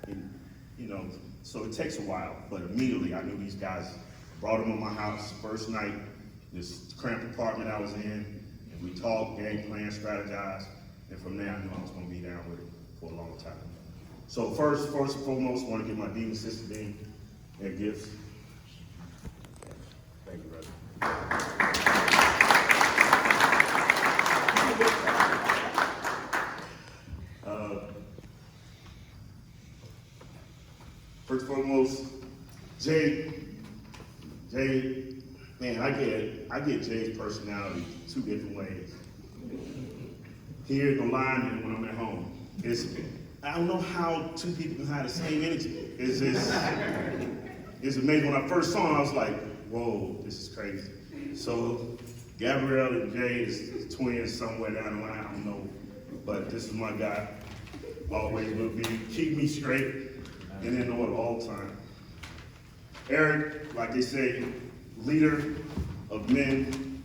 and, you know, so it takes a while. But immediately I knew these guys. Brought them in my house first night, this cramped apartment I was in, and we talked, game plan, strategized, and from there I knew I was going to be down with it for a long time. So first and foremost, I want to give my dean and sister dean their gifts. Thank you, brother. First and foremost, Jay, man, I get Jay's personality two different ways. Here in the line and when I'm at home. I don't know how two people can have the same energy. It's amazing. When I first saw him, I was like, whoa, this is crazy. So Gabrielle and Jay is twins somewhere down the line, I don't know. But this is my guy. Always will be. Keep me straight and in order all the time. Eric, like they say, leader of men.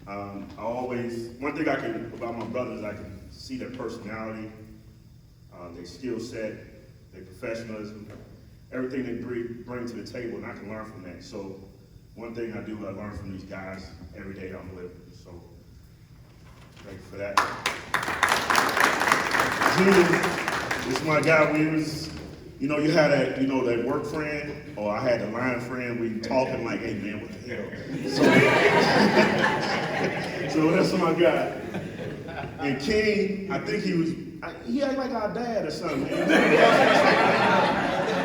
One thing about my brothers, I can see their personality, their skill set, their professionalism, everything they bring to the table, and I can learn from that. So one thing I learn from these guys every day that I'm living. So thank you for that. Gene is my guy. You had that work friend, or I had the line friend. We talking like, hey man, what the hell? So that's my guy. And King, I think he act like our dad or something.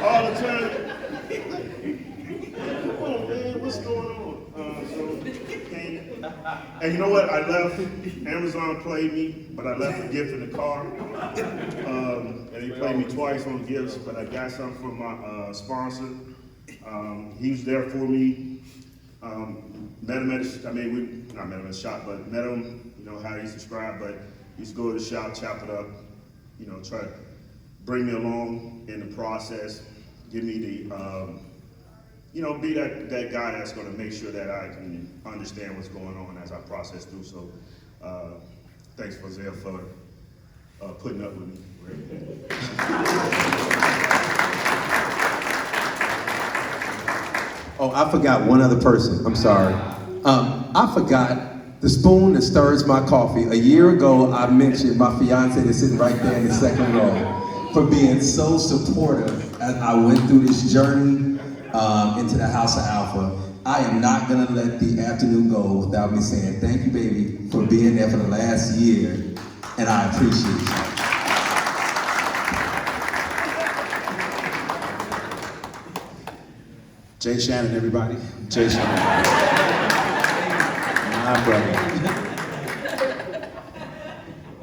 All the time. Come on, man, what's going on? King. And you know what? I left. Amazon played me, but I left a gift in the car. And they played me twice on gifts, but I got something from my sponsor. He was there for me. Met him not met him at the shop, but met him, how he's described, but he used to go to the shop, chop it up, try to bring me along in the process, give me the, be that guy that's gonna make sure that I can understand what's going on as I process through. So, thanks for Zell for putting up with me. Oh, I forgot one other person. I'm sorry. I forgot the spoon that stirs my coffee. A year ago, I mentioned my fiance that's sitting right there in the second row for being so supportive as I went through this journey into the House of Alpha. I am not gonna let the afternoon go without me saying thank you, baby, for being there for the last year, and I appreciate you. Jay Shannon, everybody. Jay Shannon. My brother.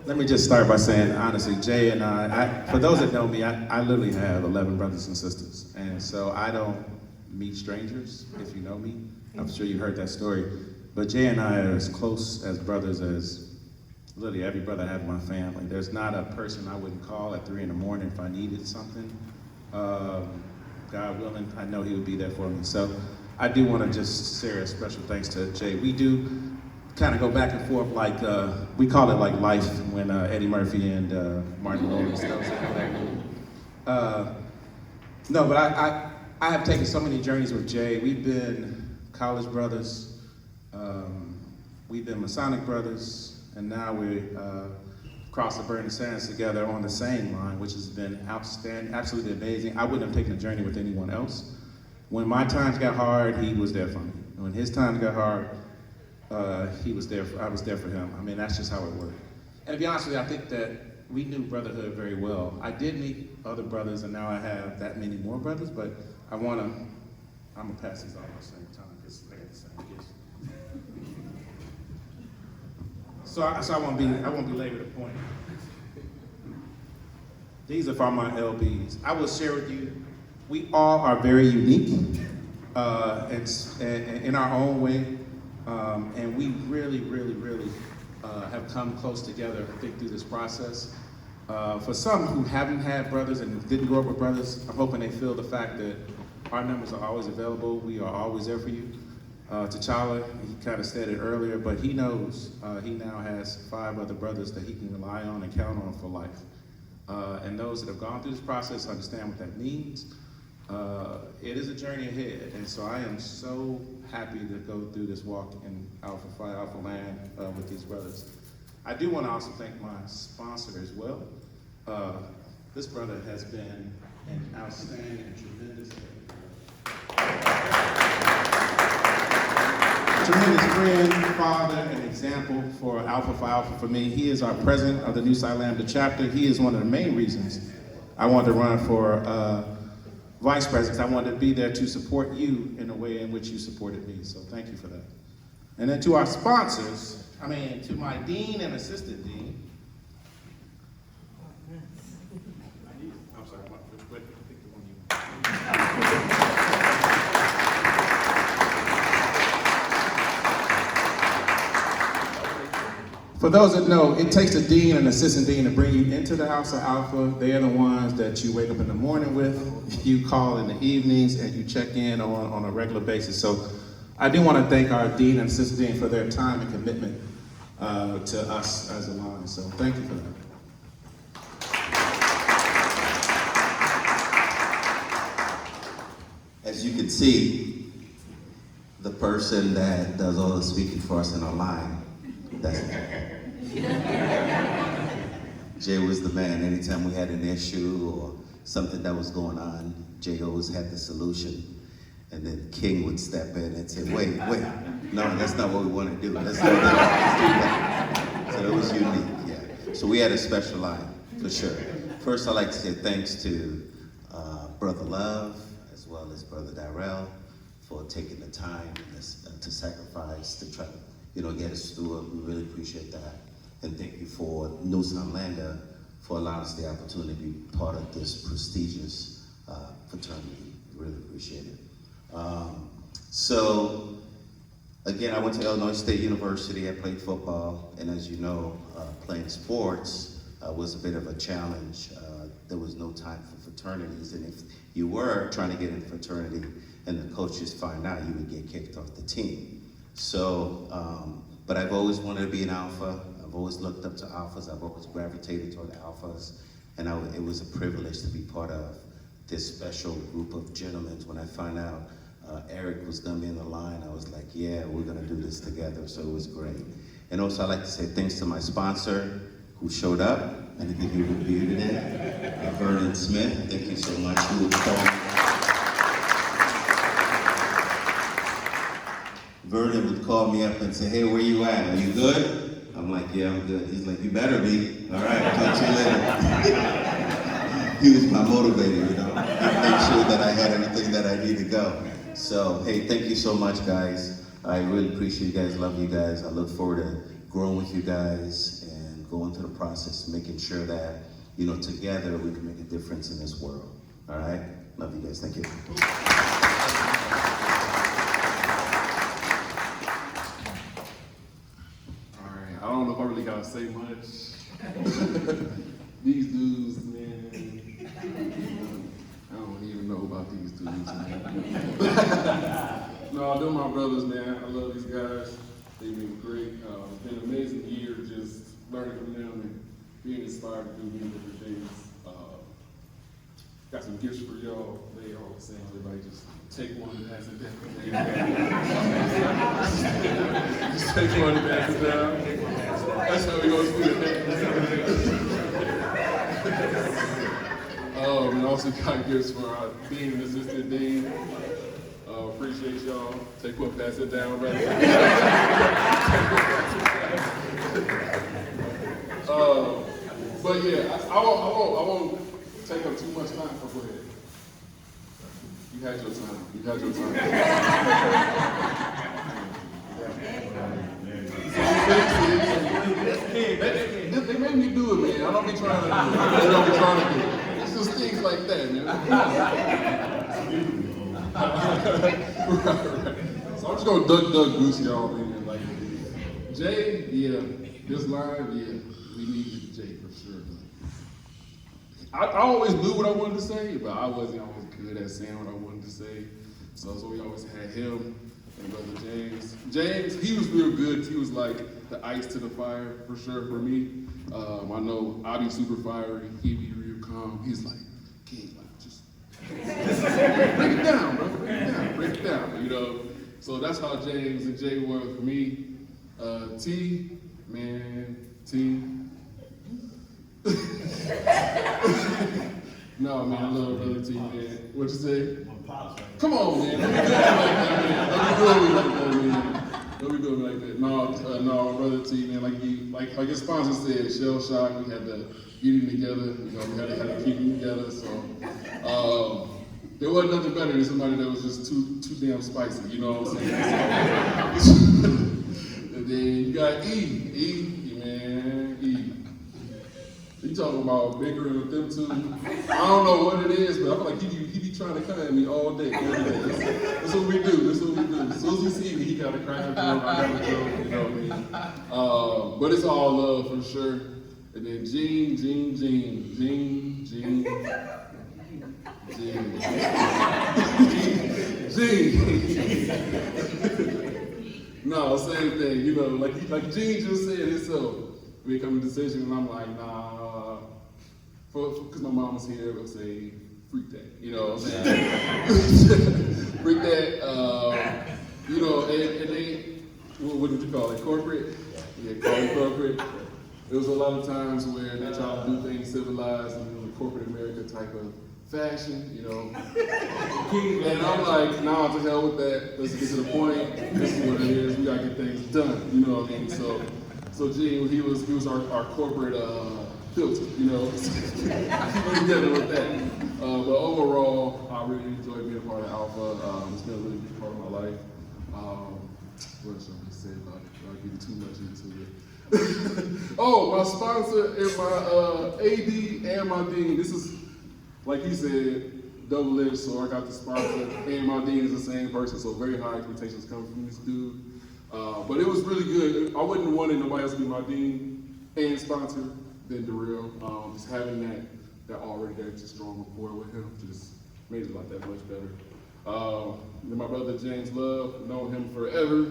Let me just start by saying, honestly, Jay and I for those that know me, I literally have 11 brothers and sisters. And so I don't meet strangers, if you know me. I'm sure you heard that story. But Jay and I are as close as brothers as literally every brother I have in my family. There's not a person I wouldn't call at 3 in the morning if I needed something. God willing, I know he would be there for me. So I do want to just share a special thanks to Jay. We do kind of go back and forth like, we call it like life when Eddie Murphy and Martin Lawrence. No, but I have taken so many journeys with Jay. We've been college brothers, we've been Masonic brothers, and now we cross the burning sands together on the same line, which has been outstanding, absolutely amazing. I wouldn't have taken a journey with anyone else. When my times got hard, he was there for me. When his times got hard, I was there for him. I mean, that's just how it worked. And to be honest with you, I think that we knew brotherhood very well. I did meet other brothers, and now I have that many more brothers, but I'm gonna pass these off at the same time, because they got the same gifts. So I won't belabor the point. These are from my LBs. I will share with you, we all are very unique in our own way, and we really have come close together, I think, through this process. For some who haven't had brothers and didn't grow up with brothers, I'm hoping they feel the fact that our numbers are always available. We are always there for you. T'Challa, he kind of said it earlier, but he knows he now has 5 other brothers that he can rely on and count on for life. And those that have gone through this process understand what that means. It is a journey ahead, and so I am so happy to go through this walk in Phi Alpha land with these brothers. I do want to also thank my sponsor as well. This brother has been an outstanding and tremendous friend, father, and example for Phi Alpha for me. He is our president of the Nu Psi Lambda chapter. He is one of the main reasons I wanted to run for vice president. I wanted to be there to support you in the way in which you supported me. So thank you for that. And then to our sponsors, to my dean and assistant dean. I'm sorry, what pick the one you want. For those that know, it takes a dean and assistant dean to bring you into the House of Alpha. They are the ones that you wake up in the morning with, you call in the evenings, and you check in on a regular basis. So I do want to thank our dean and assistant dean for their time and commitment to us as a line. So thank you for that. As you can see, the person that does all the speaking for us in our line, that's Jay was the man. Anytime we had an issue or something that was going on, Jay always had the solution. And then King would step in and say, wait, no, that's not what we want to do. Let's do that. So it was unique, yeah. So we had a special line, for sure. First, I'd like to say thanks to Brother Love, as well as Brother Darrell, for taking the time to sacrifice, to try to get us through it. We really appreciate that. And thank you for Nu Psi Lambda for allowing us the opportunity to be part of this prestigious fraternity. Really appreciate it. So, again, I went to Illinois State University. I played football, and as you know, playing sports was a bit of a challenge. There was no time for fraternities, and if you were trying to get in fraternity and the coaches find out, you would get kicked off the team. So, but I've always wanted to be an alpha. I've always looked up to alphas. I've always gravitated toward alphas, and it was a privilege to be part of this special group of gentlemen. When I found out Eric was gonna be in the line, I was like, yeah, we're gonna do this together, so it was great. And also I'd like to say thanks to my sponsor who showed up, and I think you reviewed it, Vernon Smith, thank you so much. Who would call me. Vernon would call me up and say, hey, where you at? Are you good? I'm like, yeah, I'm good. He's like, you better be. All right, talk to you later. He was my motivator, He made sure that I had everything that I need to go. So, hey, thank you so much, guys. I really appreciate you guys, love you guys. I look forward to growing with you guys and going through the process, making sure that, together we can make a difference in this world. All right? Love you guys. Thank you. All right, I don't know if I really gotta say much. These dudes, man, I don't even know about these dudes, man. No, they're my brothers, man. I love these guys. They've been great. It's been an amazing year just learning from them and being inspired to do many different things. Got some gifts for y'all. They all the same. Everybody just take one and pass it down. Just take one and pass it down. That's how we gonna do it. And also got gifts for our dean and assistant dean. Appreciate y'all. Take one, pass it down, right? But yeah, I won't take up too much time. Oh, go ahead. You had your time. You had your time. They made me do it, man. I don't be trying to do it. I don't be trying to do it. It's just things like that, man. Right. So I'm just gonna duck goose y'all, man. Like Jay, yeah. This line, yeah. We needed Jay for sure. I always knew what I wanted to say, but I wasn't always good at saying what I wanted to say. So we always had him and Brother James. James, he was real good. He was like the ice to the fire for sure for me. I know I be super fiery. He be real calm. He's like, King, like just break it down, bro. Break it down. So that's how James and Jay were for me. T, man, T. No, man, I love Brother T, man. What you say? Come on, man. Don't be doing like that. No, Brother T, man. Like his sponsor said, shell shock. We had to get him together. We had to keep him together. So there wasn't nothing better than somebody that was just too damn spicy. You know what I'm saying? And then you got E, man, E. He talking about bickering with them two. I don't know what it is, but I feel like he be trying to come at me all day, every day. That's what we do. That's what we do. As soon as he see me, he got to crack a joke. I got a joke. You know what I mean? But it's all love for sure. And then Gene. No, same thing. You know, like Gene just said himself. We come to a decision, and I'm like, nah, because my mom was here, I would say, freak that. You know what I'm saying? Freak that. You know, and they, what did you call it? Corporate? Yeah, call it corporate. There was a lot of times where they try to do things civilized in the corporate America type of fashion, you know. And I'm like, nah, to hell with that. Let's get to the point. This is what it is. We gotta get things done. You know what I mean? So Gene, he was our corporate filter, you know. Keep together with that. But overall, I really enjoyed being a part of Alpha. It's been a really big part of my life. What should I say about it? I'll get too much into it. Oh, my sponsor and my AD and my dean. This is, like he said, double-edged, so I got the sponsor and my dean is the same person, so very high expectations coming from this dude. But it was really good. I wouldn't have wanted nobody else to be my dean and sponsor than Darrell. Just having that already there, just strong rapport with him, just made it like that much better. Then my brother James Love, known him forever.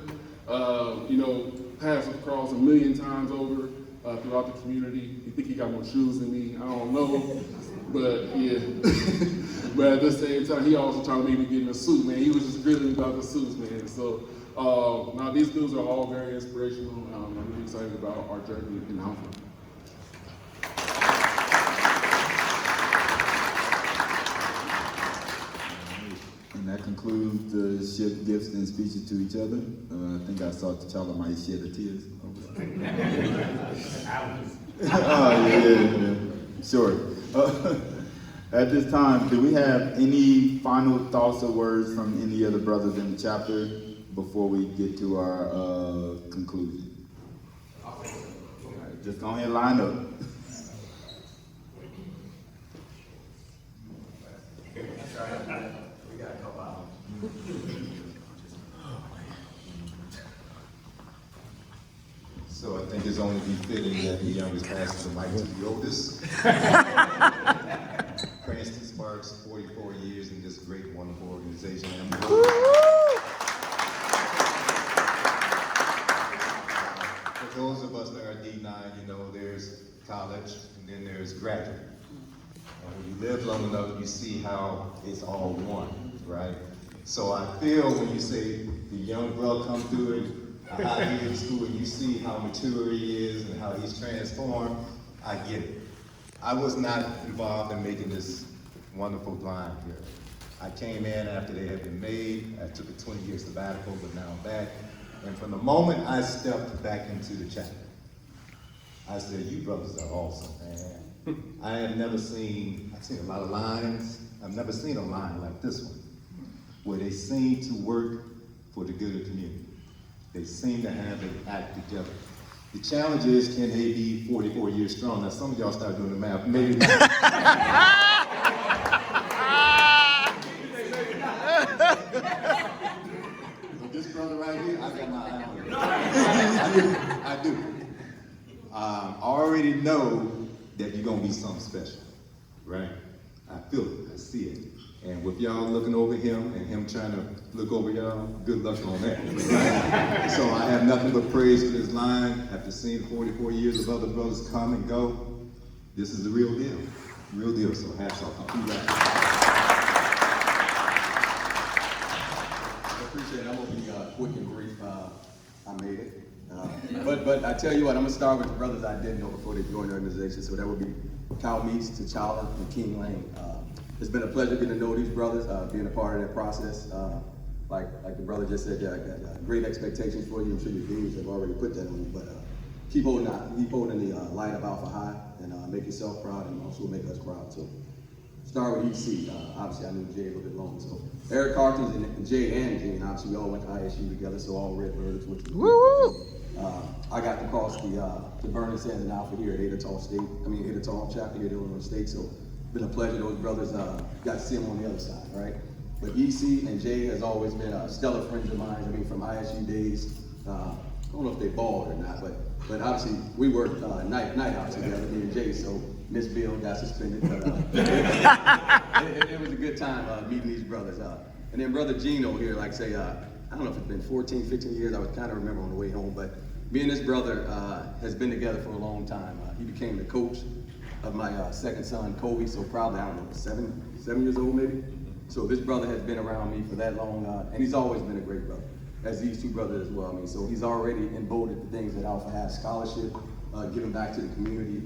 You know, passed across a million times over throughout the community. You think he got more shoes than me? I don't know, but yeah. But at the same time, he also trying to make me get in a suit, man. He was just grilling about the suits, man. So now these dudes are all very inspirational. I'm really excited about our journey in Alpha. And that concludes the ship gifts and speeches to each other. I think I saw T'Challa might shed the tears. Yeah. Sure. At this time, do we have any final thoughts or words from any of the brothers in the chapter before we get to our conclusion? All right, just go ahead and line up. So I think it's only befitting that the youngest passes the mic to the oldest. Cranston Sparks, 44 years in this great, wonderful organization. For those of us that are D9, you know, there's college and then there's graduate. And when you live long enough, you see how it's all one, right? So I feel when you say the young brother come through it, how he in school, and you see how mature he is and how he's transformed, I get it. I was not involved in making this wonderful line here. I came in after they had been made. I took a 20-year sabbatical, but now I'm back. And from the moment I stepped back into the chapter, I said, you brothers are awesome, man. I have never seen, I've seen a lot of lines. I've never seen a line like this one, where they seem to work for the good of the community. They seem to have an act together. The challenge is, can they be 44 years strong? Now, some of y'all start doing the math. Maybe not. This brother right here, I got my eye on him. I do. I already know that you're going to be something special, right? I feel it. I see it. And with y'all looking over him and him trying to look over y'all, good luck on that. Right? So I have nothing but praise for this line. After seeing 44 years of other brothers come and go, this is the real deal. Real deal. So hats off. I appreciate it. I'm going to be quick and brief. I made it. But I tell you what, I'm going to start with the brothers I didn't know before they joined the organization. So that would be Cal Meeks, T'Challa, and King Lane. It's been a pleasure getting to know these brothers, being a part of that process. Like the brother just said, I got great expectations for you. I'm sure your deans have already put that on you, but keep holding the light of Alpha high and make yourself proud and also make us proud too. start with EC. Obviously, I knew Jay a little bit longer. So Eric Cartons and Jay and Gene, obviously, we all went to ISU together, so all Redbirds. Which I got to cross the Vernon Sands and Alpha here at Adatal chapter here at Illinois State. So it's been a pleasure. Those brothers got to see them on the other side, right? But EC and Jay has always been stellar friends of mine. I mean, from ISU days. I don't know if they balled or not, but obviously we worked night out together, me and Jay. So Miss Bill got suspended, but it was a good time meeting these brothers. And then Brother Gino here, like say, I don't know if it's been 14, 15 years. I was kind of remember on the way home, but me and this brother has been together for a long time. He became the coach of my second son, Kobe. So probably I don't know, seven years old maybe. So this brother has been around me for that long, and he's always been a great brother, as these two brothers as well. I mean, so he's already emboldened the things that Alpha has: scholarship, giving back to the community,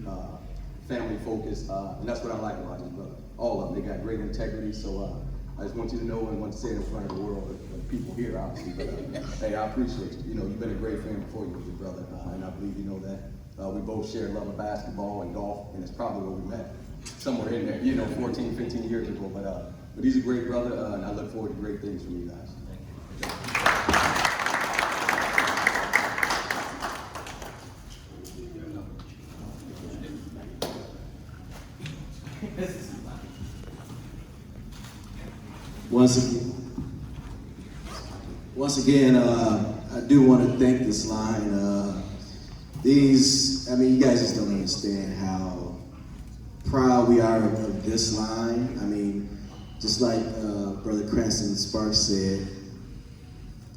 family focus, and that's what I like about this brother. All of them, they got great integrity. So I just want you to know and want to say it in front of the world, the people here, obviously. But hey, I appreciate you. You know, you've been a great friend before you was a brother, and I believe you know that. We both share love of basketball and golf, and it's probably where we met, somewhere in there, you know, 14, 15 years ago. But he's a great brother, and I look forward to great things from you guys. Once again, I do want to thank this line. You guys just don't understand how proud we are of this line. I mean, just like Brother Cranston Sparks said,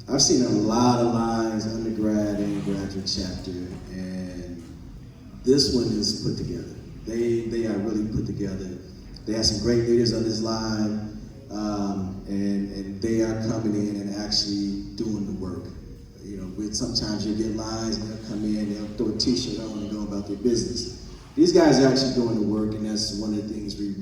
I've seen a lot of lines, undergrad and graduate chapter, and this one is put together. They are really put together. They have some great leaders on this line, and they are coming in and actually doing the work. You know, sometimes you get lines and they'll come in, they'll throw a t-shirt on and go about their business. These guys are actually doing the work, and that's one of the things we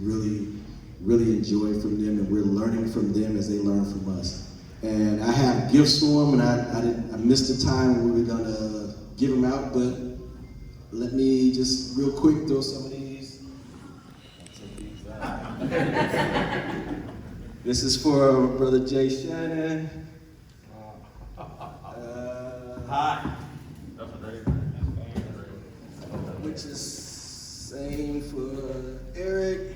really enjoy from them, and we're learning from them as they learn from us. And I have gifts for them, and I missed the time when we were gonna give them out, but let me just real quick throw some of these. This is for Brother Jay Shannon. Hi. Which is same for Eric.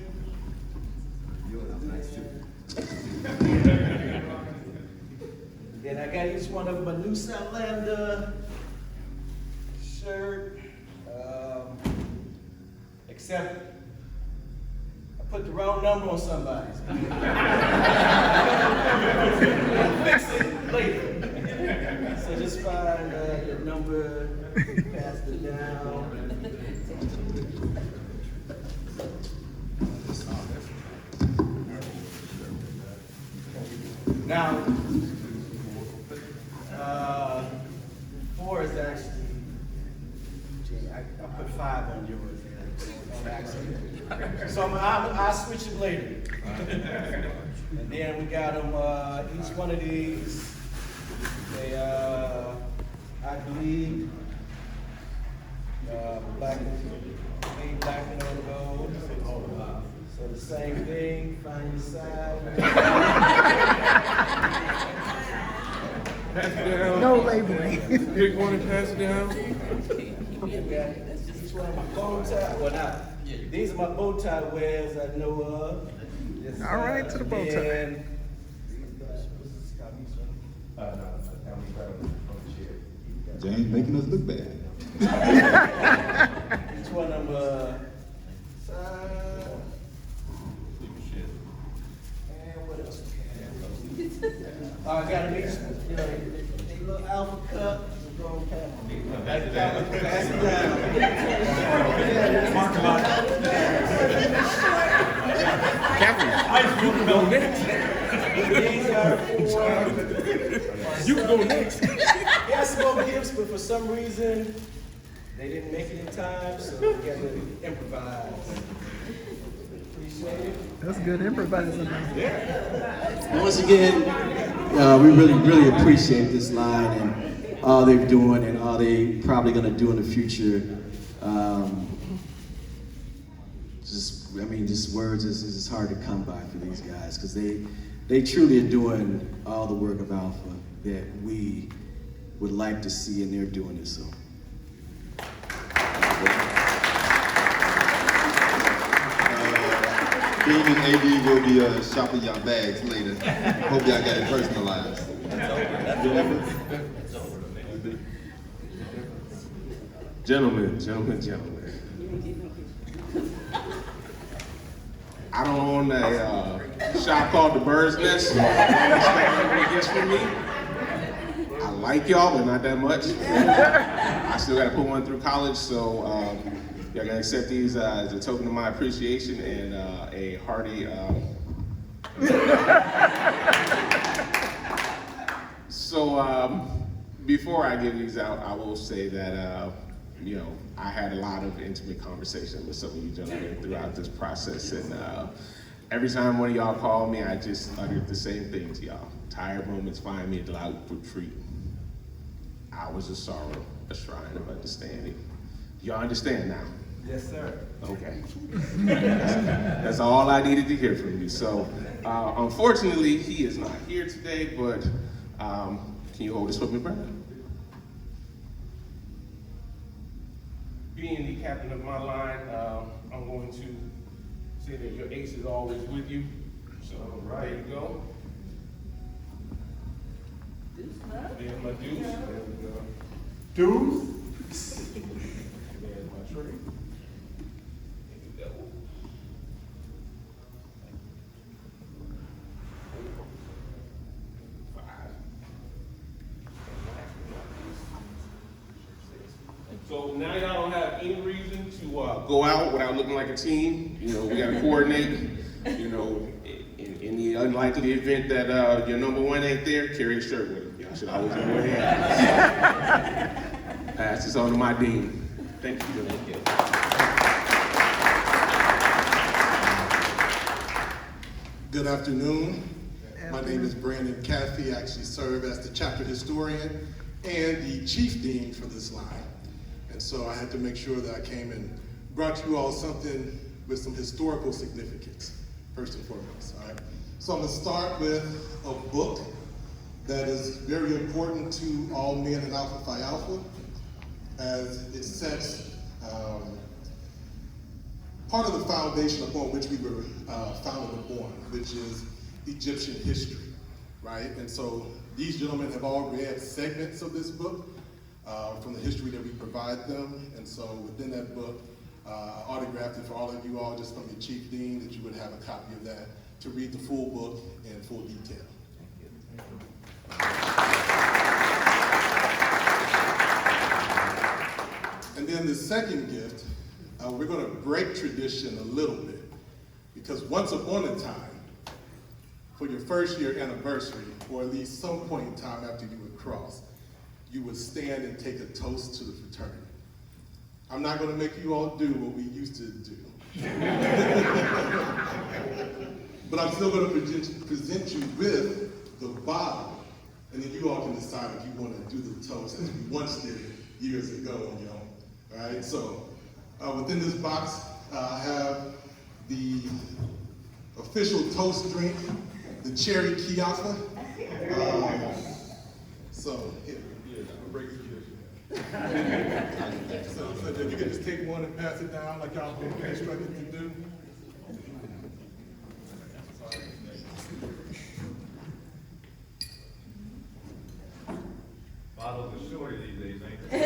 Then I got each one of them a Nu Psi Lambda shirt, except I put the wrong number on somebody's. I'll fix it later. So just find your number, pass it down. Now, 4 is actually, I put 5 on yours on accident. So I'll switch it later. And then we got them, each one of these, they, I believe, black and gold. So the same thing, find your side. Pass it down. No labeling. Pick one and pass it down. Each one of my bow tie, well not, these are my bow tie wears I know of. All right, to the bow tie. James making us look bad. Each one of them, and what else? I got them each, you know, a little Alpha cup. Pass it down. Mark about You can go next. These are for. You can go next. He has some more gifts, but for some reason, they didn't make it in time, so we got to improvise. Appreciate it. That's good improvising. Once again, we really appreciate this line and all they're doing and all they probably gonna do in the future. I mean, just words is hard to come by for these guys because they truly are doing all the work of Alpha that we would like to see, and they're doing it. So. Dean and AD will be shopping y'all bags later. Hope y'all got it personalized. Gentlemen. I don't own a shop called the Bird's Nest, so I don't expect anything gets from me. I like y'all, but not that much. I still got to put one through college, so y'all gotta accept these as a token of my appreciation and a hearty. Before I give these out, I will say that I had a lot of intimate conversations with some of you gentlemen throughout this process, and every time one of y'all called me, I just uttered the same things, y'all. Tired moments find me a delightful retreat. Hours of sorrow, a shrine of understanding. Y'all understand now? Yes, sir. Okay. That's all I needed to hear from you. So, unfortunately, he is not here today, but can you hold this for me, brother? Being the captain of my line, I'm going to say that your ace is always with you. So, there you go. There's my deuce. There we go. Deuce. There's my tree. So now y'all don't have any reason to go out without looking like a team. We gotta coordinate. In the unlikely event that your number one ain't there, carry a shirt with him. Y'all should always know where they at. Pass this on to my dean. Thank you. Good afternoon. My name is Brandon Caffey. I actually serve as the chapter historian and the chief dean for this line. And so I had to make sure that I came and brought you all something with some historical significance, first and foremost, all right? So I'm gonna start with a book that is very important to all men in Alpha Phi Alpha, as it sets part of the foundation upon which we were founded and born, which is Egyptian history, right? And so these gentlemen have all read segments of this book from the history that we provide them. And so within that book, I autographed it for all of you all, just from the chief dean, that you would have a copy of that to read the full book in full detail. And then the second gift, we're going to break tradition a little bit, because once upon a time, for your first year anniversary, or at least some point in time after you would cross, you would stand and take a toast to the fraternity. I'm not going to make you all do what we used to do. But I'm still going to present you with the bottle, and then you all can decide if you want to do the toast as we once did it years ago on your own. All right, so within this box, I have the official toast drink, the cherry Phi Alpha. So here, I'll break it here. So then you can just take one and pass it down like y'all been instructed to do. Bottles are shorter these days, ain't they?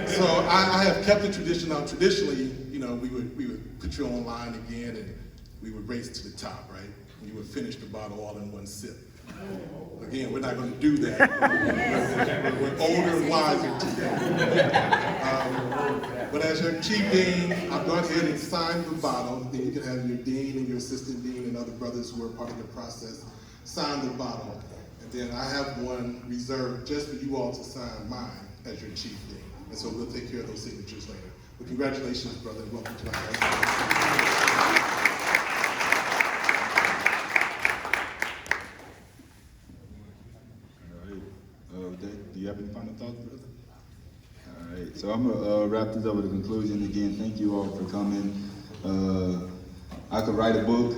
So I have kept the tradition. Now, traditionally, we would put you online again, and we would race to the top, right? And you would finish the bottle all in one sip. Again, we're not going to do that. We're older and wiser today. But as your chief dean, I've gone ahead and signed the bottle. Then you can have your dean and your assistant dean and other brothers who are part of the process sign the bottle. And then I have one reserved just for you all to sign mine as your chief dean. And so we'll take care of those signatures later. But congratulations, brother, and welcome to my class. All right. Do you have any final thoughts, brother? All right. So I'm gonna wrap this up with a conclusion. Again, thank you all for coming. I could write a book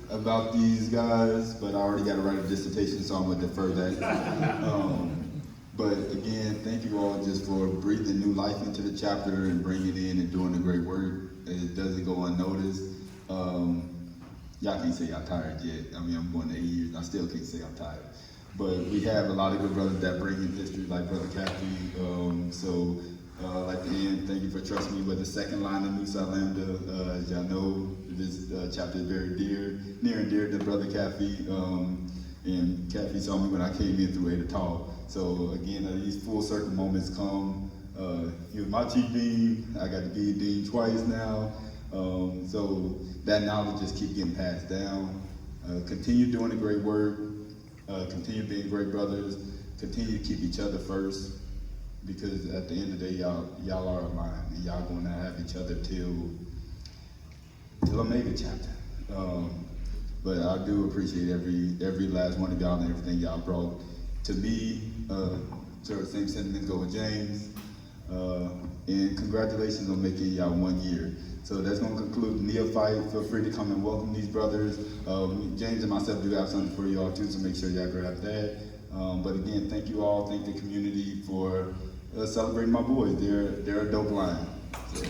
about these guys, but I already got to write a dissertation, so I'm gonna defer that. But again, thank you all just for breathing new life into the chapter and bringing it in and doing the great work. It doesn't go unnoticed. Y'all can't say y'all tired yet. I mean, I'm going to 8 years, I still can't say I'm tired. But we have a lot of good brothers that bring in history, like Brother Kathy. Like the end, thank you for trusting me with the second line of Nu Psi Lambda. As y'all know, this chapter is very near and dear to Brother Kathy. And Kathy saw me when I came in through Ada Tall. So again, these full circle moments come. He was my chief dean. I got to be a dean twice now. So that knowledge just keep getting passed down. Continue doing the great work. Continue being great brothers. Continue to keep each other first. Because at the end of the day, y'all are a line, and y'all going to have each other till a mega chapter. But I do appreciate every last one of y'all and everything y'all brought to me. So the same sentiments go with James. And congratulations on making y'all 1 year. So that's going to conclude the Neophyte. Feel free to come and welcome these brothers. James and myself do have something for y'all too, so make sure y'all grab that. But again, thank you all. Thank the community for celebrating my boys. They're a dope line. So.